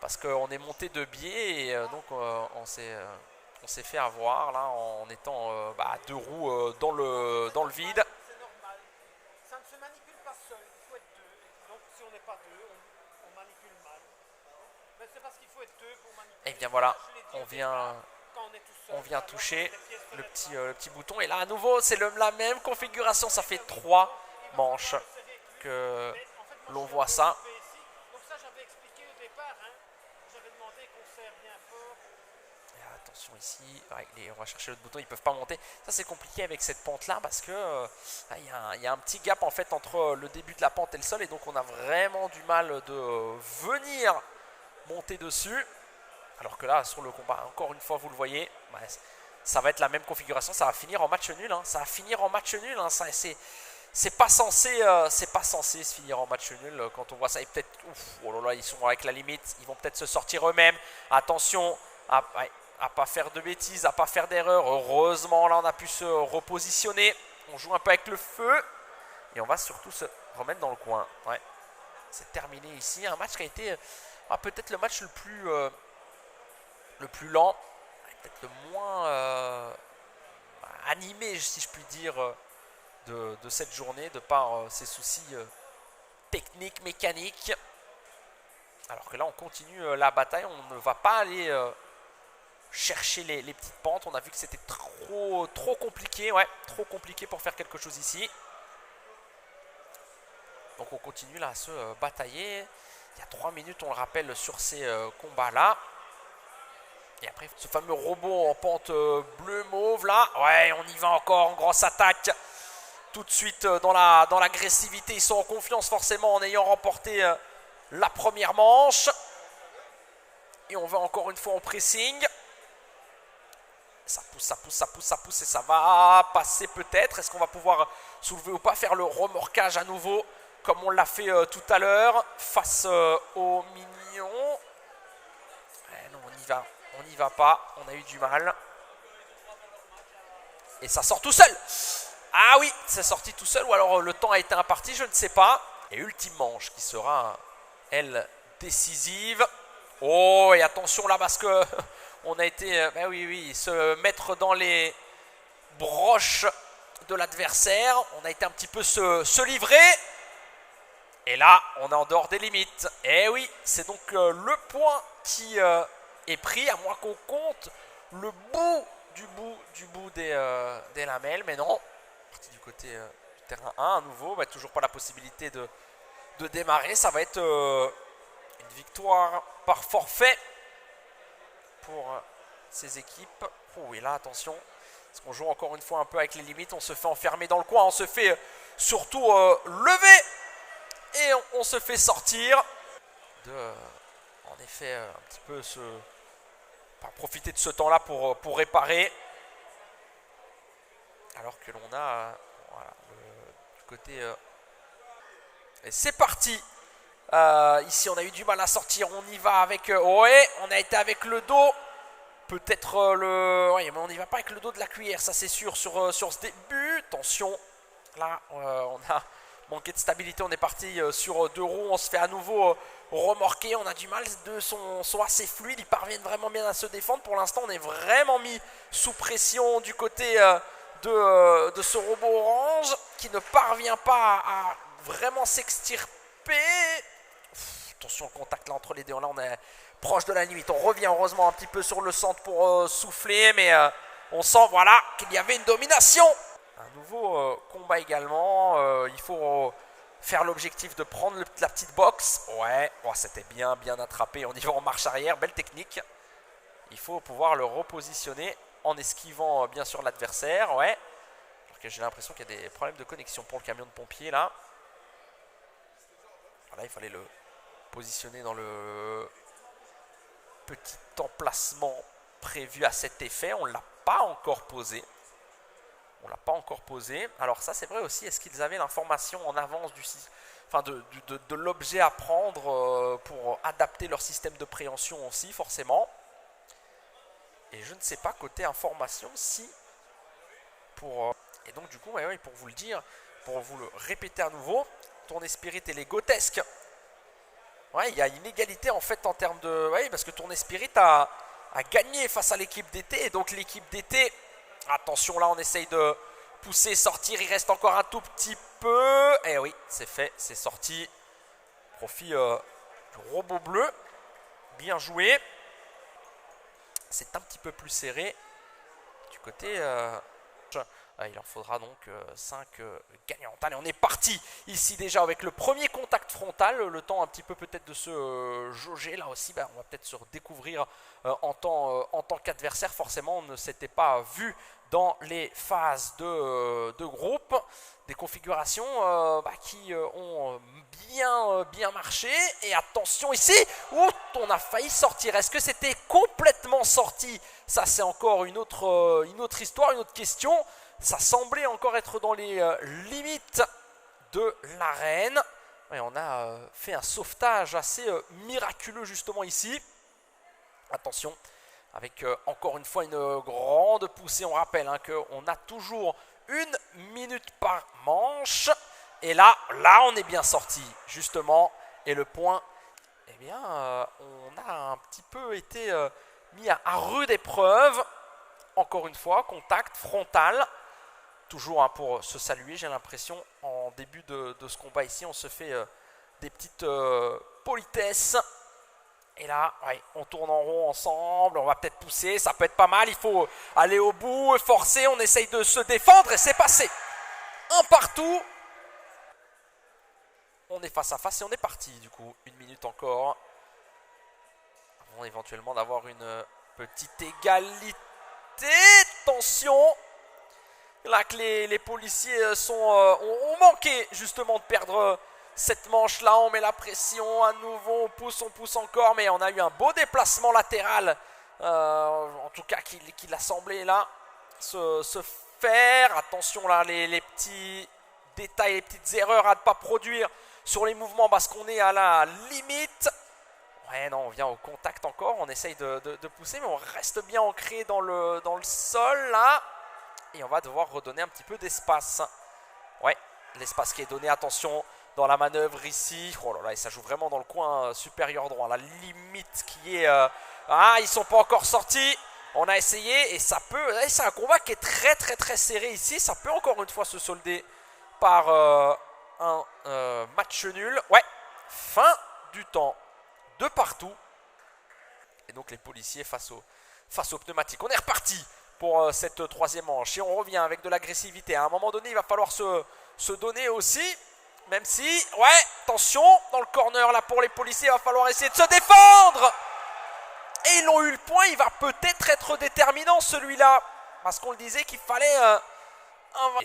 Parce qu'on est monté de biais et donc on s'est fait avoir là en étant à 2 roues dans le vide. C'est normal. Ça ne se manipule pas seul, il faut être 2. Donc si on n'est pas 2, on manipule mal. Mais c'est parce qu'il faut être 2 pour manipuler. Et bien voilà, on vient toucher le petit bouton. Et là à nouveau, c'est la même configuration. Ça fait 3 manches que l'on voit ça. Donc ça j'avais expliqué au départ. J'avais demandé qu'on serre bien fort. Et attention ici, on va chercher l'autre bouton, ils ne peuvent pas monter. Ça c'est compliqué avec cette pente là parce que il y a un petit gap en fait entre le début de la pente et le sol. Et donc on a vraiment du mal de venir monter dessus. Alors que là, sur le combat, encore une fois, vous le voyez, ça va être la même configuration. Ça va finir en match nul. Ça va finir en match nul. C'est pas censé se finir en match nul quand on voit ça. Et peut-être, oh là là, ils sont avec la limite. Ils vont peut-être se sortir eux-mêmes. Attention à pas faire de bêtises, à pas faire d'erreurs. Heureusement, là, on a pu se repositionner. On joue un peu avec le feu. Et on va surtout se remettre dans le coin. Ouais. C'est terminé ici. Un match qui a été peut-être le match le plus lent, peut-être le moins animé, si je puis dire, de cette journée, de par ces soucis techniques, mécaniques. Alors que là, on continue la bataille, on ne va pas aller chercher les petites pentes. On a vu que c'était trop compliqué, trop compliqué pour faire quelque chose ici. Donc on continue là à se batailler. Il y a 3 minutes, on le rappelle, sur ces combats-là. Et après, ce fameux robot en pente bleu-mauve là. Ouais, on y va encore en grosse attaque. Tout de suite dans l'agressivité. Ils sont en confiance forcément en ayant remporté la première manche. Et on va encore une fois en pressing. Ça pousse et ça va passer peut-être. Est-ce qu'on va pouvoir soulever ou pas, faire le remorquage à nouveau comme on l'a fait tout à l'heure face aux mignons. Non, on n'y va pas, on a eu du mal. Et ça sort tout seul. Ah oui, c'est sorti tout seul ou alors le temps a été imparti, je ne sais pas. Et ultime manche qui sera, elle, décisive. Oh, et attention là parce que on a été, se mettre dans les broches de l'adversaire. On a été un petit peu se livrer. Et là, on est en dehors des limites. Et oui, c'est donc le point qui est pris, à moins qu'on compte le bout des lamelles. Mais non, parti du côté du terrain 1 à nouveau. Toujours pas la possibilité de de démarrer. Ça va être une victoire par forfait pour ces équipes. Oh, et là, attention, parce qu'on joue encore une fois un peu avec les limites. On se fait enfermer dans le coin, on se fait surtout lever et on se fait sortir. En effet, un petit peu profiter de ce temps-là pour réparer. Alors que l'on a voilà, du côté... Et c'est parti. Ici, on a eu du mal à sortir. On y va avec... ouais, on a été avec le dos. Peut-être ouais, mais on n'y va pas avec le dos de la cuillère, ça c'est sûr, sur ce début. Attention, là, on a manqué de stabilité. On est parti sur 2 roues. On se fait à nouveau remorquer. On a du mal. Sont assez fluides. Ils parviennent vraiment bien à se défendre. Pour l'instant, on est vraiment mis sous pression du côté... de ce robot orange qui ne parvient pas à vraiment s'extirper. Attention au contact là entre les deux. Là on est proche de la limite. On revient heureusement un petit peu sur le centre pour souffler. Mais on sent voilà qu'il y avait une domination. Un nouveau combat également. Il faut faire l'objectif de prendre la petite box. Ouais, oh, c'était bien attrapé. On y va en marche arrière. Belle technique. Il faut pouvoir le repositionner en esquivant bien sûr l'adversaire, ouais. Alors que j'ai l'impression qu'il y a des problèmes de connexion pour le camion de pompier là. Voilà, il fallait le positionner dans le petit emplacement prévu à cet effet. On ne l'a pas encore posé. Alors ça c'est vrai aussi, est-ce qu'ils avaient l'information en avance de l'objet à prendre pour adapter leur système de préhension aussi forcément. Et je ne sais pas côté information si et donc du coup ouais, pour vous le dire, pour vous le répéter à nouveau, Tournée Spirit et les Gotesques, ouais, il y a une égalité en fait en termes de... Ouais, parce que Tournée Spirit a gagné face à l'équipe d'été. Et donc l'équipe d'été, attention là on essaye de pousser, sortir, il reste encore un tout petit peu. Et oui, c'est fait, c'est sorti. Profit du robot bleu. Bien joué. C'est un petit peu plus serré du côté... il en faudra donc 5 gagnantes. Allez, on est parti ici déjà avec le premier contact frontal. Le temps un petit peu peut-être de se jauger. Là aussi, on va peut-être se redécouvrir en tant qu'adversaire. Forcément, on ne s'était pas vu dans les phases de groupe. Des configurations qui ont bien marché. Et attention ici, on a failli sortir. Est-ce que c'était complètement sorti? Ça, c'est encore une autre histoire, une autre question. Ça semblait encore être dans les limites de l'arène. Et on a fait un sauvetage assez miraculeux justement ici. Attention, avec encore une fois une grande poussée. On rappelle qu'on a toujours 1 minute par manche. Et là, on est bien sorti justement. Et le point, eh bien, on a un petit peu été mis à rude épreuve. Encore une fois, contact frontal. Toujours pour se saluer, j'ai l'impression, en début de ce combat ici, on se fait des petites politesses. Et là, ouais, on tourne en rond ensemble, on va peut-être pousser, ça peut être pas mal, il faut aller au bout, forcer, on essaye de se défendre et c'est passé. Un partout. On est face à face et on est parti du coup, 1 minute encore. Avant éventuellement d'avoir une petite égalité. Attention. Là que les policiers ont manqué justement de perdre cette manche là. On met la pression à nouveau, on pousse encore, mais on a eu un beau déplacement latéral en tout cas qui l'a semblé là se faire. Attention là les petits détails, les petites erreurs à ne pas produire sur les mouvements parce qu'on est à la limite. Ouais, non, on vient au contact encore, on essaye de pousser, mais on reste bien ancré dans le sol là. Et on va devoir redonner un petit peu d'espace. Ouais, l'espace qui est donné, attention dans la manœuvre ici. Oh là là, et ça joue vraiment dans le coin supérieur droit. La limite qui est... ils ne sont pas encore sortis. On a essayé et ça peut... C'est un combat qui est très serré ici. Ça peut encore une fois se solder par un match nul. Ouais, fin du temps de partout. Et donc les policiers face aux pneumatiques. On est reparti pour cette 3e manche et on revient avec de l'agressivité. À un moment donné, il va falloir se donner aussi. Même si, ouais, attention, dans le corner là pour les policiers, il va falloir essayer de se défendre. Et ils ont eu le point, il va peut-être être déterminant celui-là. Parce qu'on le disait qu'il fallait...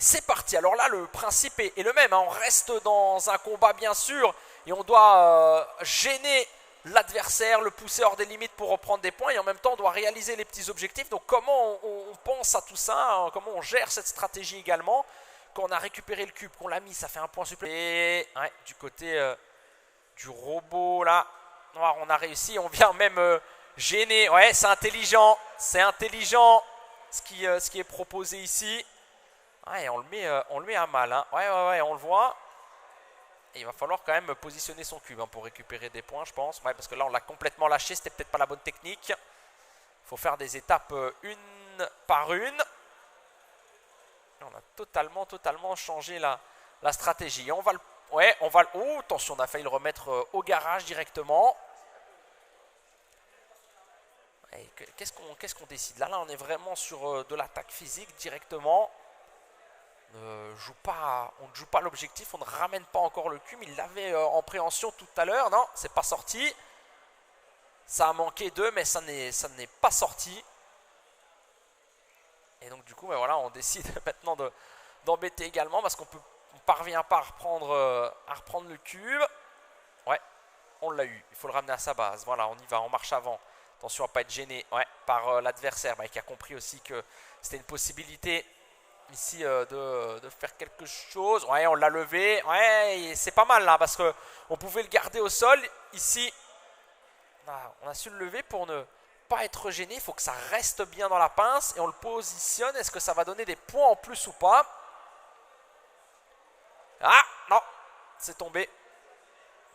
C'est parti, alors là le principe est le même, hein. On reste dans un combat bien sûr. Et on doit gêner l'adversaire, le pousser hors des limites pour reprendre des points. Et en même temps on doit réaliser les petits objectifs. Donc comment on pense à tout ça, hein, comment on gère cette stratégie également. Quand on a récupéré le cube, qu'on l'a mis, ça fait un point supplémentaire. Et ouais, du côté du robot là, Noir, on a réussi, on vient même gêner. Ouais, c'est intelligent ce qui est proposé ici. Ouais, on le met à mal, hein. Ouais, on le voit. Et il va falloir quand même positionner son cube, hein, pour récupérer des points, je pense. Ouais, parce que là, on l'a complètement lâché, c'était peut-être pas la bonne technique. Il faut faire des étapes une par une. On a totalement changé la stratégie. On va le... Ouais, on va le... Oh, attention, on a failli le remettre au garage directement. Qu'est-ce qu'on décide là, on est vraiment sur de l'attaque physique directement. On ne joue pas l'objectif, on ne ramène pas encore le cube. Il l'avait en préhension tout à l'heure. Non, c'est pas sorti. Ça a manqué d'eux, mais ça n'est pas sorti. Et donc du coup, ben voilà, on décide maintenant d'embêter également parce qu'on ne parvient pas à reprendre le cube. Ouais, on l'a eu. Il faut le ramener à sa base. Voilà, on y va, on marche avant. Attention à ne pas être gêné, ouais, par l'adversaire, qui a compris aussi que c'était une possibilité ici de faire quelque chose. Ouais, on l'a levé. Ouais, c'est pas mal là parce qu'on pouvait le garder au sol. Ici, on a su le lever pour ne pas être gêné. Il faut que ça reste bien dans la pince et on le positionne. Est-ce que ça va donner des points en plus ou pas? Ah, non, c'est tombé.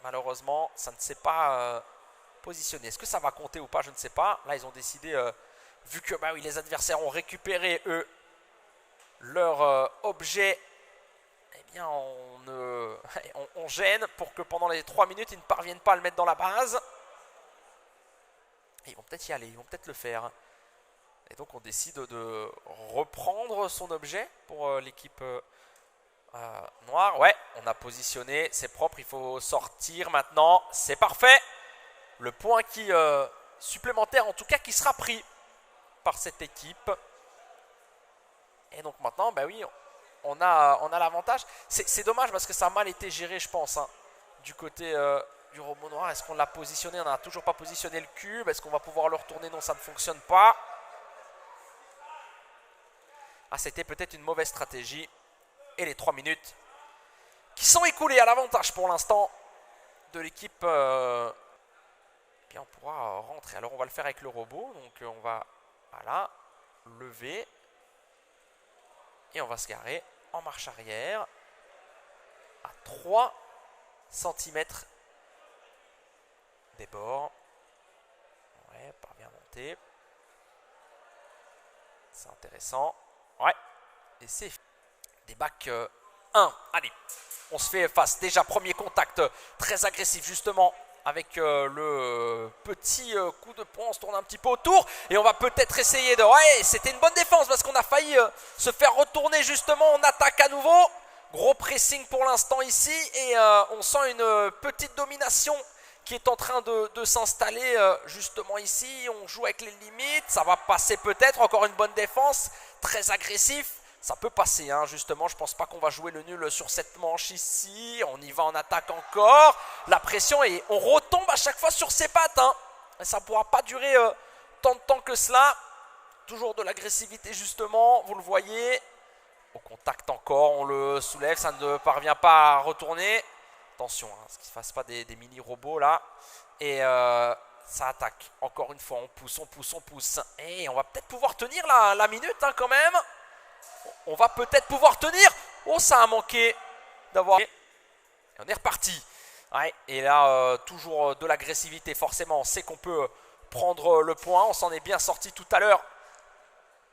Malheureusement, ça ne s'est pas positionné. Est-ce que ça va compter ou pas? Je ne sais pas. Là, ils ont décidé, vu que oui, les adversaires ont récupéré, eux, leur objet, eh bien, on gêne pour que pendant les 3 minutes, ils ne parviennent pas à le mettre dans la base. Et ils vont peut-être y aller, ils vont peut-être le faire. Et donc, on décide de reprendre son objet pour l'équipe noire. Ouais, on a positionné, c'est propre, il faut sortir maintenant. C'est parfait. Le point supplémentaire, en tout cas, qui sera pris par cette équipe. Et donc maintenant, oui, on a l'avantage. C'est dommage parce que ça a mal été géré, je pense, hein, du côté du robot noir. Est-ce qu'on l'a positionné? On n'a toujours pas positionné le cube. Est-ce qu'on va pouvoir le retourner? Non, ça ne fonctionne pas. Ah, c'était peut-être une mauvaise stratégie. Et les 3 minutes qui sont écoulées à l'avantage pour l'instant de l'équipe. Bien, on pourra rentrer. Alors, on va le faire avec le robot. Donc, on va, voilà, lever. Et on va se garer en marche arrière à 3 cm des bords. Ouais, pas bien monté. C'est intéressant. Ouais, et c'est des bacs 1. Allez, on se fait face. Déjà, premier contact très agressif justement avec le petit coup de poing. On se tourne un petit peu autour et on va peut-être essayer de... Ouais, c'était une bonne défense parce qu'on a failli se faire retourner justement. On attaque à nouveau. Gros pressing pour l'instant ici et on sent une petite domination qui est en train de s'installer justement ici. On joue avec les limites. Ça va passer peut-être. Encore une bonne défense. Très agressif. Ça peut passer, hein, justement. Je ne pense pas qu'on va jouer le nul sur cette manche ici. On y va en attaque encore. La pression et on retombe à chaque fois sur ses pattes. Hein. Et ça ne pourra pas durer tant de temps que cela. Toujours de l'agressivité, justement. Vous le voyez. Au contact encore. On le soulève. Ça ne parvient pas à retourner. Attention, hein, qu'il ne fasse pas des mini-robots là. Et ça attaque. Encore une fois, on pousse. Et on va peut-être pouvoir tenir la minute, hein, quand même. On va peut-être pouvoir tenir. Oh, ça a manqué d'avoir... Et on est reparti. Ouais, et là, toujours de l'agressivité. Forcément, on sait qu'on peut prendre le point. On s'en est bien sorti tout à l'heure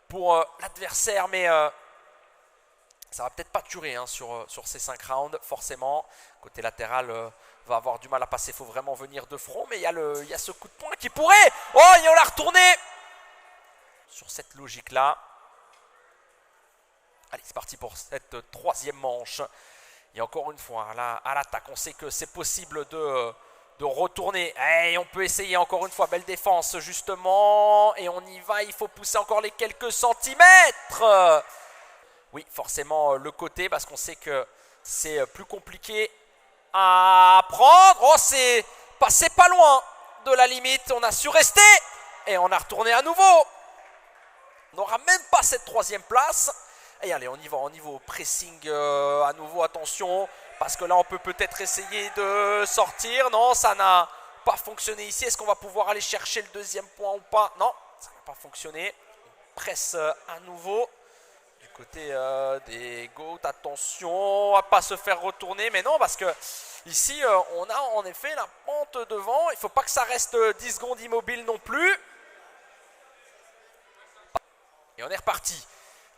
pour l'adversaire. Mais ça va peut-être pas durer, hein, sur ces 5 rounds, forcément. Côté latéral va avoir du mal à passer. Il faut vraiment venir de front. Mais il y a ce coup de poing qui pourrait... Oh, et on l'a retourné sur cette logique-là. Allez, c'est parti pour cette 3e manche. Et encore une fois, là, à l'attaque, on sait que c'est possible de retourner. Et on peut essayer encore une fois. Belle défense, justement. Et on y va. Il faut pousser encore les quelques centimètres. Oui, forcément, le côté, parce qu'on sait que c'est plus compliqué à prendre. Oh, c'est passé pas loin de la limite. On a su rester. Et on a retourné à nouveau. On n'aura même pas cette troisième place. Et allez, on y va au niveau pressing à nouveau, attention. Parce que là, on peut peut-être essayer de sortir. Non, ça n'a pas fonctionné ici. Est-ce qu'on va pouvoir aller chercher le deuxième point ou pas? Non, ça n'a pas fonctionné. On presse à nouveau. Du côté des GOAT, attention à ne pas se faire retourner. Mais non, parce que ici, on a en effet la pente devant. Il ne faut pas que ça reste 10 secondes immobile non plus. Et on est reparti.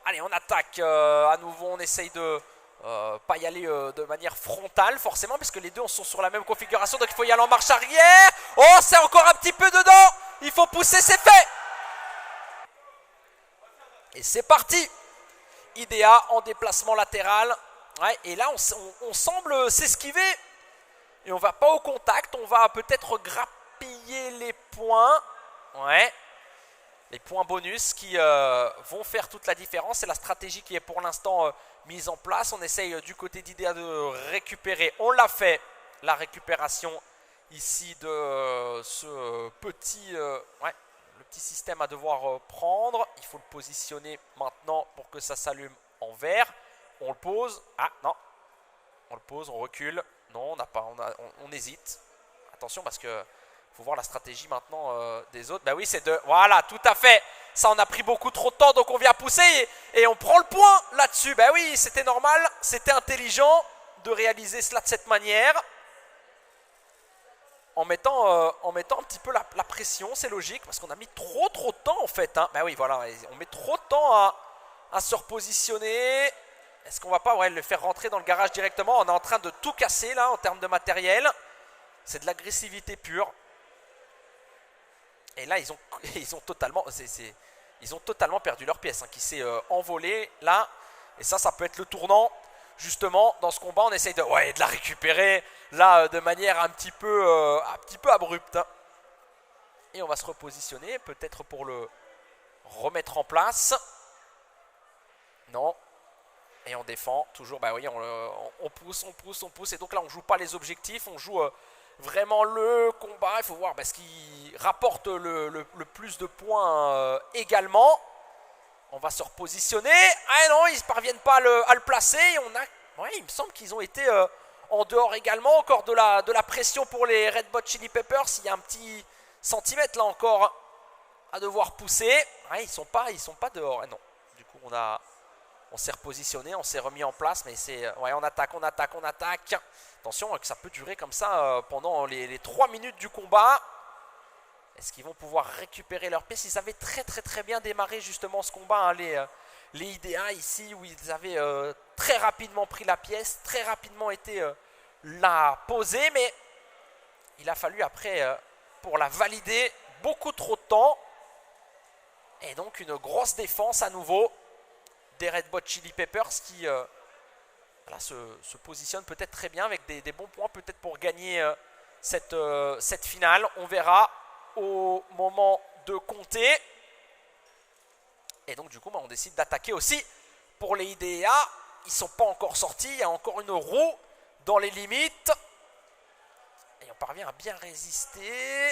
Allez, on attaque à nouveau. On essaye de pas y aller de manière frontale forcément, puisque les deux sont sur la même configuration. Donc il faut y aller en marche arrière. Oh, c'est encore un petit peu dedans. Il faut pousser, c'est fait. Et c'est parti. IDEA en déplacement latéral. Ouais, et là, on semble s'esquiver. Et on va pas au contact. On va peut-être grappiller les points. Ouais. Les points bonus qui vont faire toute la différence. C'est la stratégie qui est pour l'instant mise en place. On essaye du côté d'IDEA de récupérer. On l'a fait. La récupération ici de ce petit, le petit système à devoir prendre. Il faut le positionner maintenant pour que ça s'allume en vert. On le pose. Ah non. On le pose, on recule. Non, on n'a pas. On hésite. Attention parce que faut voir la stratégie maintenant des autres. Ben oui, c'est de... Voilà, tout à fait. Ça, on a pris beaucoup trop de temps, donc on vient pousser et on prend le point là-dessus. Ben oui, c'était normal, c'était intelligent de réaliser cela de cette manière. En mettant un petit peu la pression, c'est logique, parce qu'on a mis trop de temps en fait. Hein. Ben oui, voilà, on met trop de temps à se repositionner. Est-ce qu'on va pas le faire rentrer dans le garage directement? On est en train de tout casser là en termes de matériel. C'est de l'agressivité pure. Et là, ils ont totalement perdu leur pièce qui s'est envolée là. Et ça peut être le tournant. Justement, dans ce combat, on essaye de la récupérer là de manière un petit peu abrupte. Et on va se repositionner, peut-être pour le remettre en place. Non. Et on défend toujours. Bah oui, on pousse. Et donc là, on ne joue pas les objectifs, on joue... vraiment le combat, il faut voir ce qui rapporte le plus de points également. On va se repositionner. Ah non, ils ne parviennent pas à le placer. Il me semble qu'ils ont été en dehors également. Encore de la pression pour les Red Hot Chili Peppers. Il y a un petit centimètre là encore à devoir pousser. Ils sont pas dehors. Et non, du coup on s'est repositionné, on s'est remis en place, mais c'est on attaque. Attention que ça peut durer comme ça pendant les 3 minutes du combat. Est-ce qu'ils vont pouvoir récupérer leur pièce? Ils avaient très bien démarré justement ce combat, les IDEA ici, où ils avaient très rapidement pris la pièce, très rapidement été la poser, mais il a fallu après pour la valider beaucoup trop de temps. Et donc une grosse défense à nouveau des Red Hot Chili Peppers qui se positionne peut-être très bien avec des bons points peut-être pour gagner cette finale. On verra au moment de compter. Et donc du coup on décide d'attaquer aussi pour les IDEA. Ils ne sont pas encore sortis, il y a encore une roue dans les limites. Et on parvient à bien résister.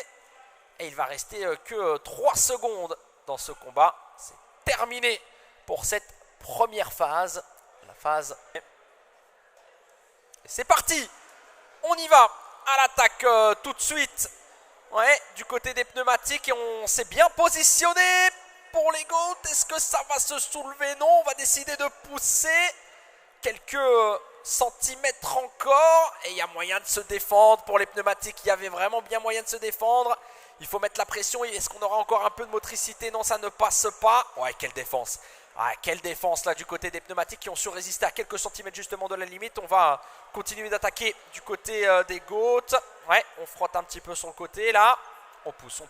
Et il va rester que 3 secondes dans ce combat. C'est terminé pour cette première phase. La phase... C'est parti, on y va à l'attaque tout de suite. Du côté des pneumatiques, et on s'est bien positionné pour les GOAT. Est-ce que ça va se soulever? Non, on va décider de pousser quelques centimètres encore. Et il y a moyen de se défendre pour les pneumatiques. Il y avait vraiment bien moyen de se défendre. Il faut mettre la pression. Est-ce qu'on aura encore un peu de motricité? Non, ça ne passe pas. Quelle défense! Quelle défense là du côté des pneumatiques qui ont su résister à quelques centimètres justement de la limite. On va continuer d'attaquer du côté des GOAT. On frotte un petit peu sur le côté là. On pousse.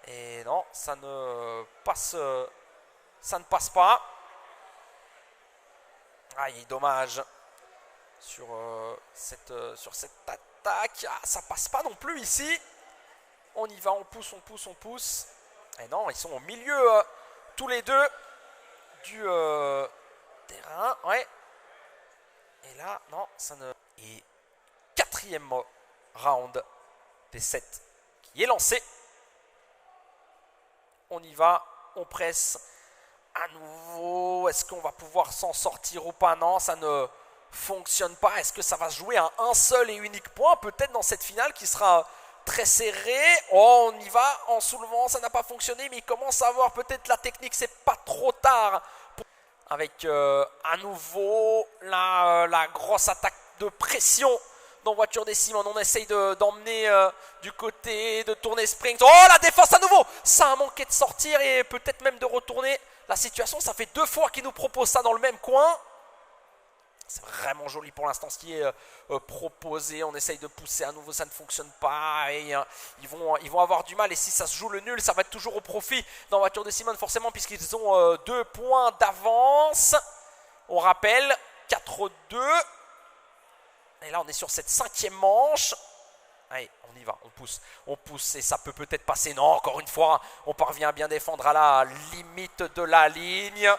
Et non, ça ne passe pas. Aïe, dommage. Sur cette attaque. Ah, ça passe pas non plus ici. On y va, on pousse, on pousse, on pousse. Et non, ils sont au milieu tous les deux du terrain. Ouais. Et là, non, ça ne... Et quatrième round des 7 qui est lancé. On y va, on presse à nouveau. Est-ce qu'on va pouvoir s'en sortir ou pas? Non, ça ne fonctionne pas. Est-ce que ça va se jouer à un seul et unique point? Peut-être dans cette finale qui sera très serrée. Oh, on y va en soulevant, ça n'a pas fonctionné, mais il commence à avoir peut-être la technique. C'est pas trop tard. Avec à nouveau la grosse attaque de pression dans Voiture des Ciments. On essaye d'emmener du côté, de tourner sprint. Oh, la défense à nouveau. Ça a manqué de sortir et peut-être même de retourner la situation. Ça fait 2 fois qu'ils nous proposent ça dans le même coin. C'est vraiment joli pour l'instant ce qui est proposé. On essaye de pousser à nouveau, ça ne fonctionne pas. Et ils vont avoir du mal. Et si ça se joue le nul, ça va être toujours au profit dans Voiture de Simone forcément, puisqu'ils ont 2 points d'avance. On rappelle, 4-2. Et là, on est sur cette 5e manche. Allez, on y va, on pousse et ça peut peut-être passer. Non, encore une fois, on parvient à bien défendre à la limite de la ligne.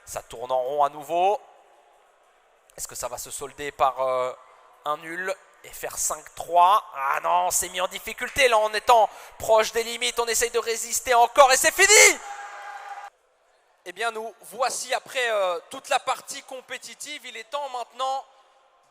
Ça tourne en rond à nouveau. Est-ce que ça va se solder par un nul et faire 5-3? Ah non, on s'est mis en difficulté là en étant proche des limites. On essaye de résister encore et c'est fini! Eh bien, nous voici après toute la partie compétitive. Il est temps maintenant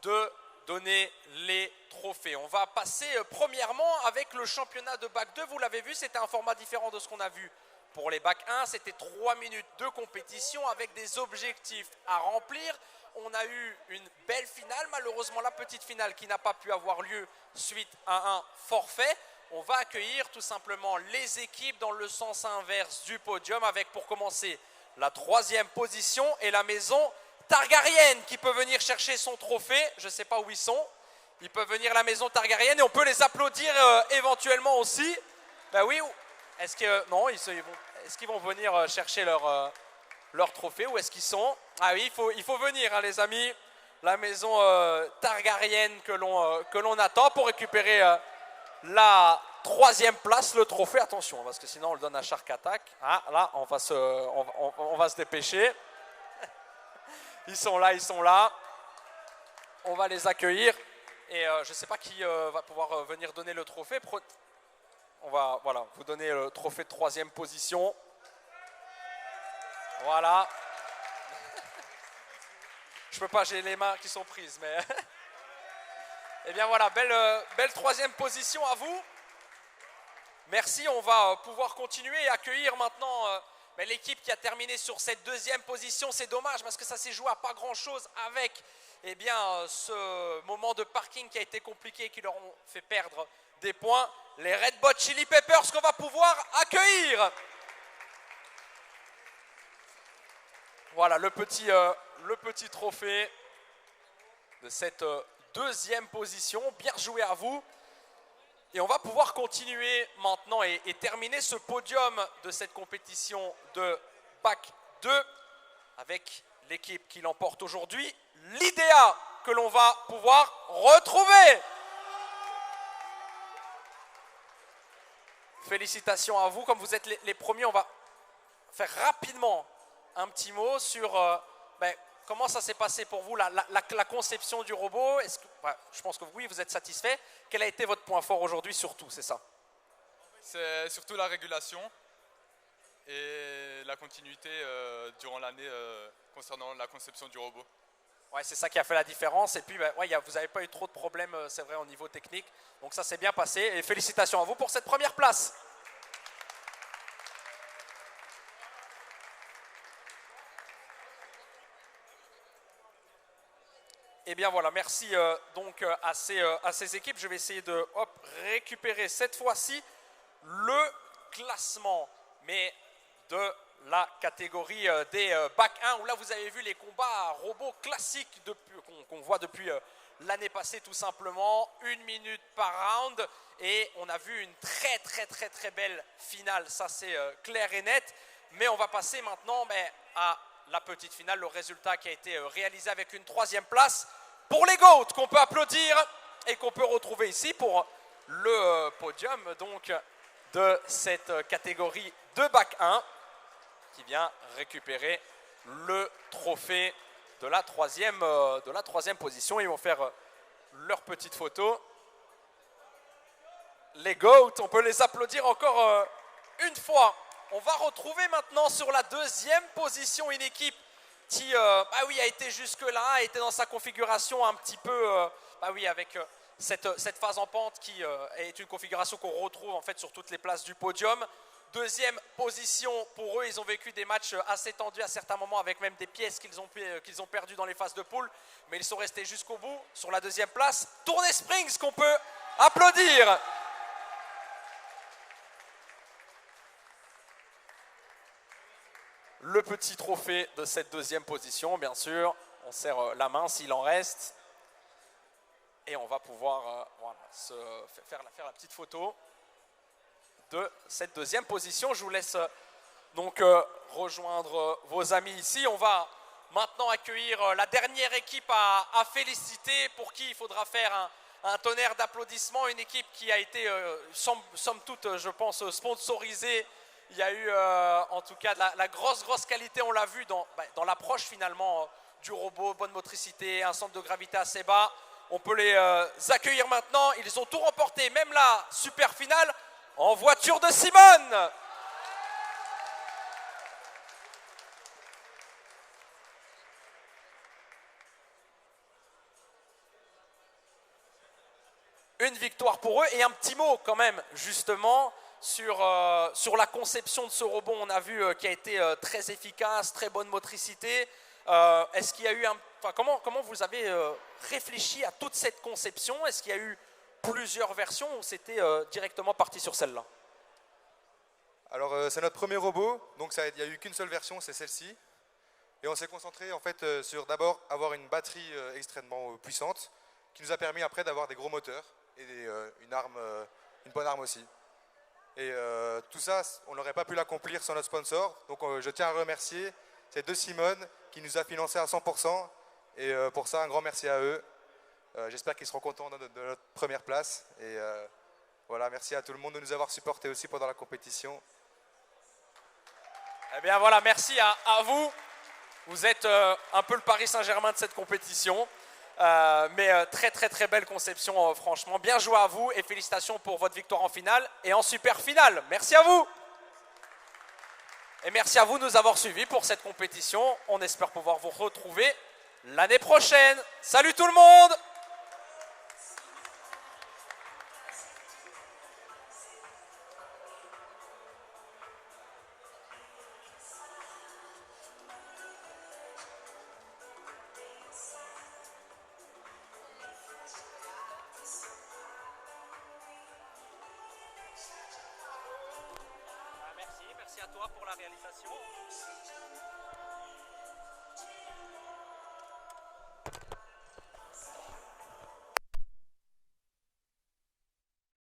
de donner les trophées. On va passer premièrement avec le championnat de Bac 2. Vous l'avez vu, c'était un format différent de ce qu'on a vu pour les Bac 1. C'était 3 minutes de compétition avec des objectifs à remplir. On a eu une belle finale, malheureusement la petite finale qui n'a pas pu avoir lieu suite à un forfait. On va accueillir tout simplement les équipes dans le sens inverse du podium avec pour commencer la 3e position et la maison Targaryen qui peut venir chercher son trophée. Je ne sais pas où ils sont. Ils peuvent venir à la maison Targaryen et on peut les applaudir éventuellement aussi. Ben oui, est-ce que non, est-ce qu'ils vont venir chercher leur trophée? Où est-ce qu'ils sont? Ah oui, il faut venir hein, les amis. La maison Targaryen que l'on attend pour récupérer la 3e place, le trophée. Attention, parce que sinon on le donne à Shark Attack. Ah là, on va se dépêcher. Ils sont là. On va les accueillir. Et je ne sais pas qui va pouvoir venir donner le trophée. On va vous donner le trophée de 3e position. Voilà. Je peux pas, j'ai les mains qui sont prises, mais... Eh bien voilà, belle 3e position à vous. Merci, on va pouvoir continuer et accueillir maintenant l'équipe qui a terminé sur cette 2e position. C'est dommage parce que ça s'est joué à pas grand-chose avec ce moment de parking qui a été compliqué et qui leur ont fait perdre des points. Les Red Hot Chili Peppers qu'on va pouvoir accueillir. Voilà le petit trophée de cette 2e position. Bien joué à vous. Et on va pouvoir continuer maintenant et terminer ce podium de cette compétition de Bac 2 avec l'équipe qui l'emporte aujourd'hui, l'IDEA, que l'on va pouvoir retrouver. Félicitations à vous. Comme vous êtes les premiers, on va faire rapidement un petit mot sur comment ça s'est passé pour vous, la conception du robot. Je pense que oui, vous êtes satisfait. Quel a été votre point fort aujourd'hui surtout, c'est ça? C'est surtout la régulation et la continuité durant l'année concernant la conception du robot. Ouais, c'est ça qui a fait la différence. Et puis, vous n'avez pas eu trop de problèmes, c'est vrai, au niveau technique. Donc ça s'est bien passé. Et félicitations à vous pour cette première place. Et bien voilà, merci donc à ces équipes. Je vais essayer de récupérer cette fois-ci le classement, mais de la catégorie des Bac 1, où là vous avez vu les combats robots classiques qu'on voit depuis l'année passée tout simplement. 1 minute par round et on a vu une très belle finale, ça c'est clair et net. Mais on va passer maintenant à la petite finale, le résultat qui a été réalisé avec une 3e place pour les GOAT qu'on peut applaudir et qu'on peut retrouver ici pour le podium donc de cette catégorie de bac 1 qui vient récupérer le trophée de la troisième position. Ils vont faire leur petite photo. Les GOAT, on peut les applaudir encore une fois. On va retrouver maintenant sur la 2e position une équipe qui a été jusque-là, a été dans sa configuration un petit peu avec cette phase en pente qui est une configuration qu'on retrouve en fait sur toutes les places du podium. 2e position pour eux, ils ont vécu des matchs assez tendus à certains moments avec même des pièces qu'ils ont perdues dans les phases de poule, mais ils sont restés jusqu'au bout sur la 2e place. Tournai Springs qu'on peut applaudir. Le petit trophée de cette 2e position, bien sûr. On serre la main s'il en reste. Et on va pouvoir faire la petite photo de cette 2e position. Je vous laisse donc rejoindre vos amis ici. On va maintenant accueillir la dernière équipe à féliciter, pour qui il faudra faire un tonnerre d'applaudissements. Une équipe qui a été, somme toute, je pense, sponsorisée. Il y a eu en tout cas de la grosse qualité, on l'a vu dans l'approche finalement du robot, bonne motricité, un centre de gravité assez bas. On peut les accueillir maintenant, ils ont tout remporté, même la super finale en voiture de Simone. Une victoire pour eux et un petit mot quand même justement sur la conception de ce robot. On a vu qu'il a été très efficace, très bonne motricité. Est-ce qu'il y a eu comment vous avez réfléchi à toute cette conception? Est-ce qu'il y a eu plusieurs versions ou c'était directement parti sur celle-là? Alors c'est notre premier robot, donc il n'y a eu qu'une seule version, c'est celle-ci. Et on s'est concentré en fait sur d'abord avoir une batterie extrêmement puissante qui nous a permis après d'avoir des gros moteurs et une bonne arme aussi. Et tout ça, on n'aurait pas pu l'accomplir sans notre sponsor. Donc je tiens à remercier ces deux Simone qui nous a financé à 100%. Et pour ça, un grand merci à eux. J'espère qu'ils seront contents de notre première place. Et voilà, merci à tout le monde de nous avoir supportés aussi pendant la compétition. Eh bien voilà, merci à vous. Vous êtes un peu le Paris Saint-Germain de cette compétition. Mais très belle conception, franchement. Bien joué à vous et félicitations pour votre victoire en finale et en super finale. Merci à vous. Et merci à vous de nous avoir suivis pour cette compétition. On espère pouvoir vous retrouver l'année prochaine. Salut tout le monde! Merci à toi pour la réalisation.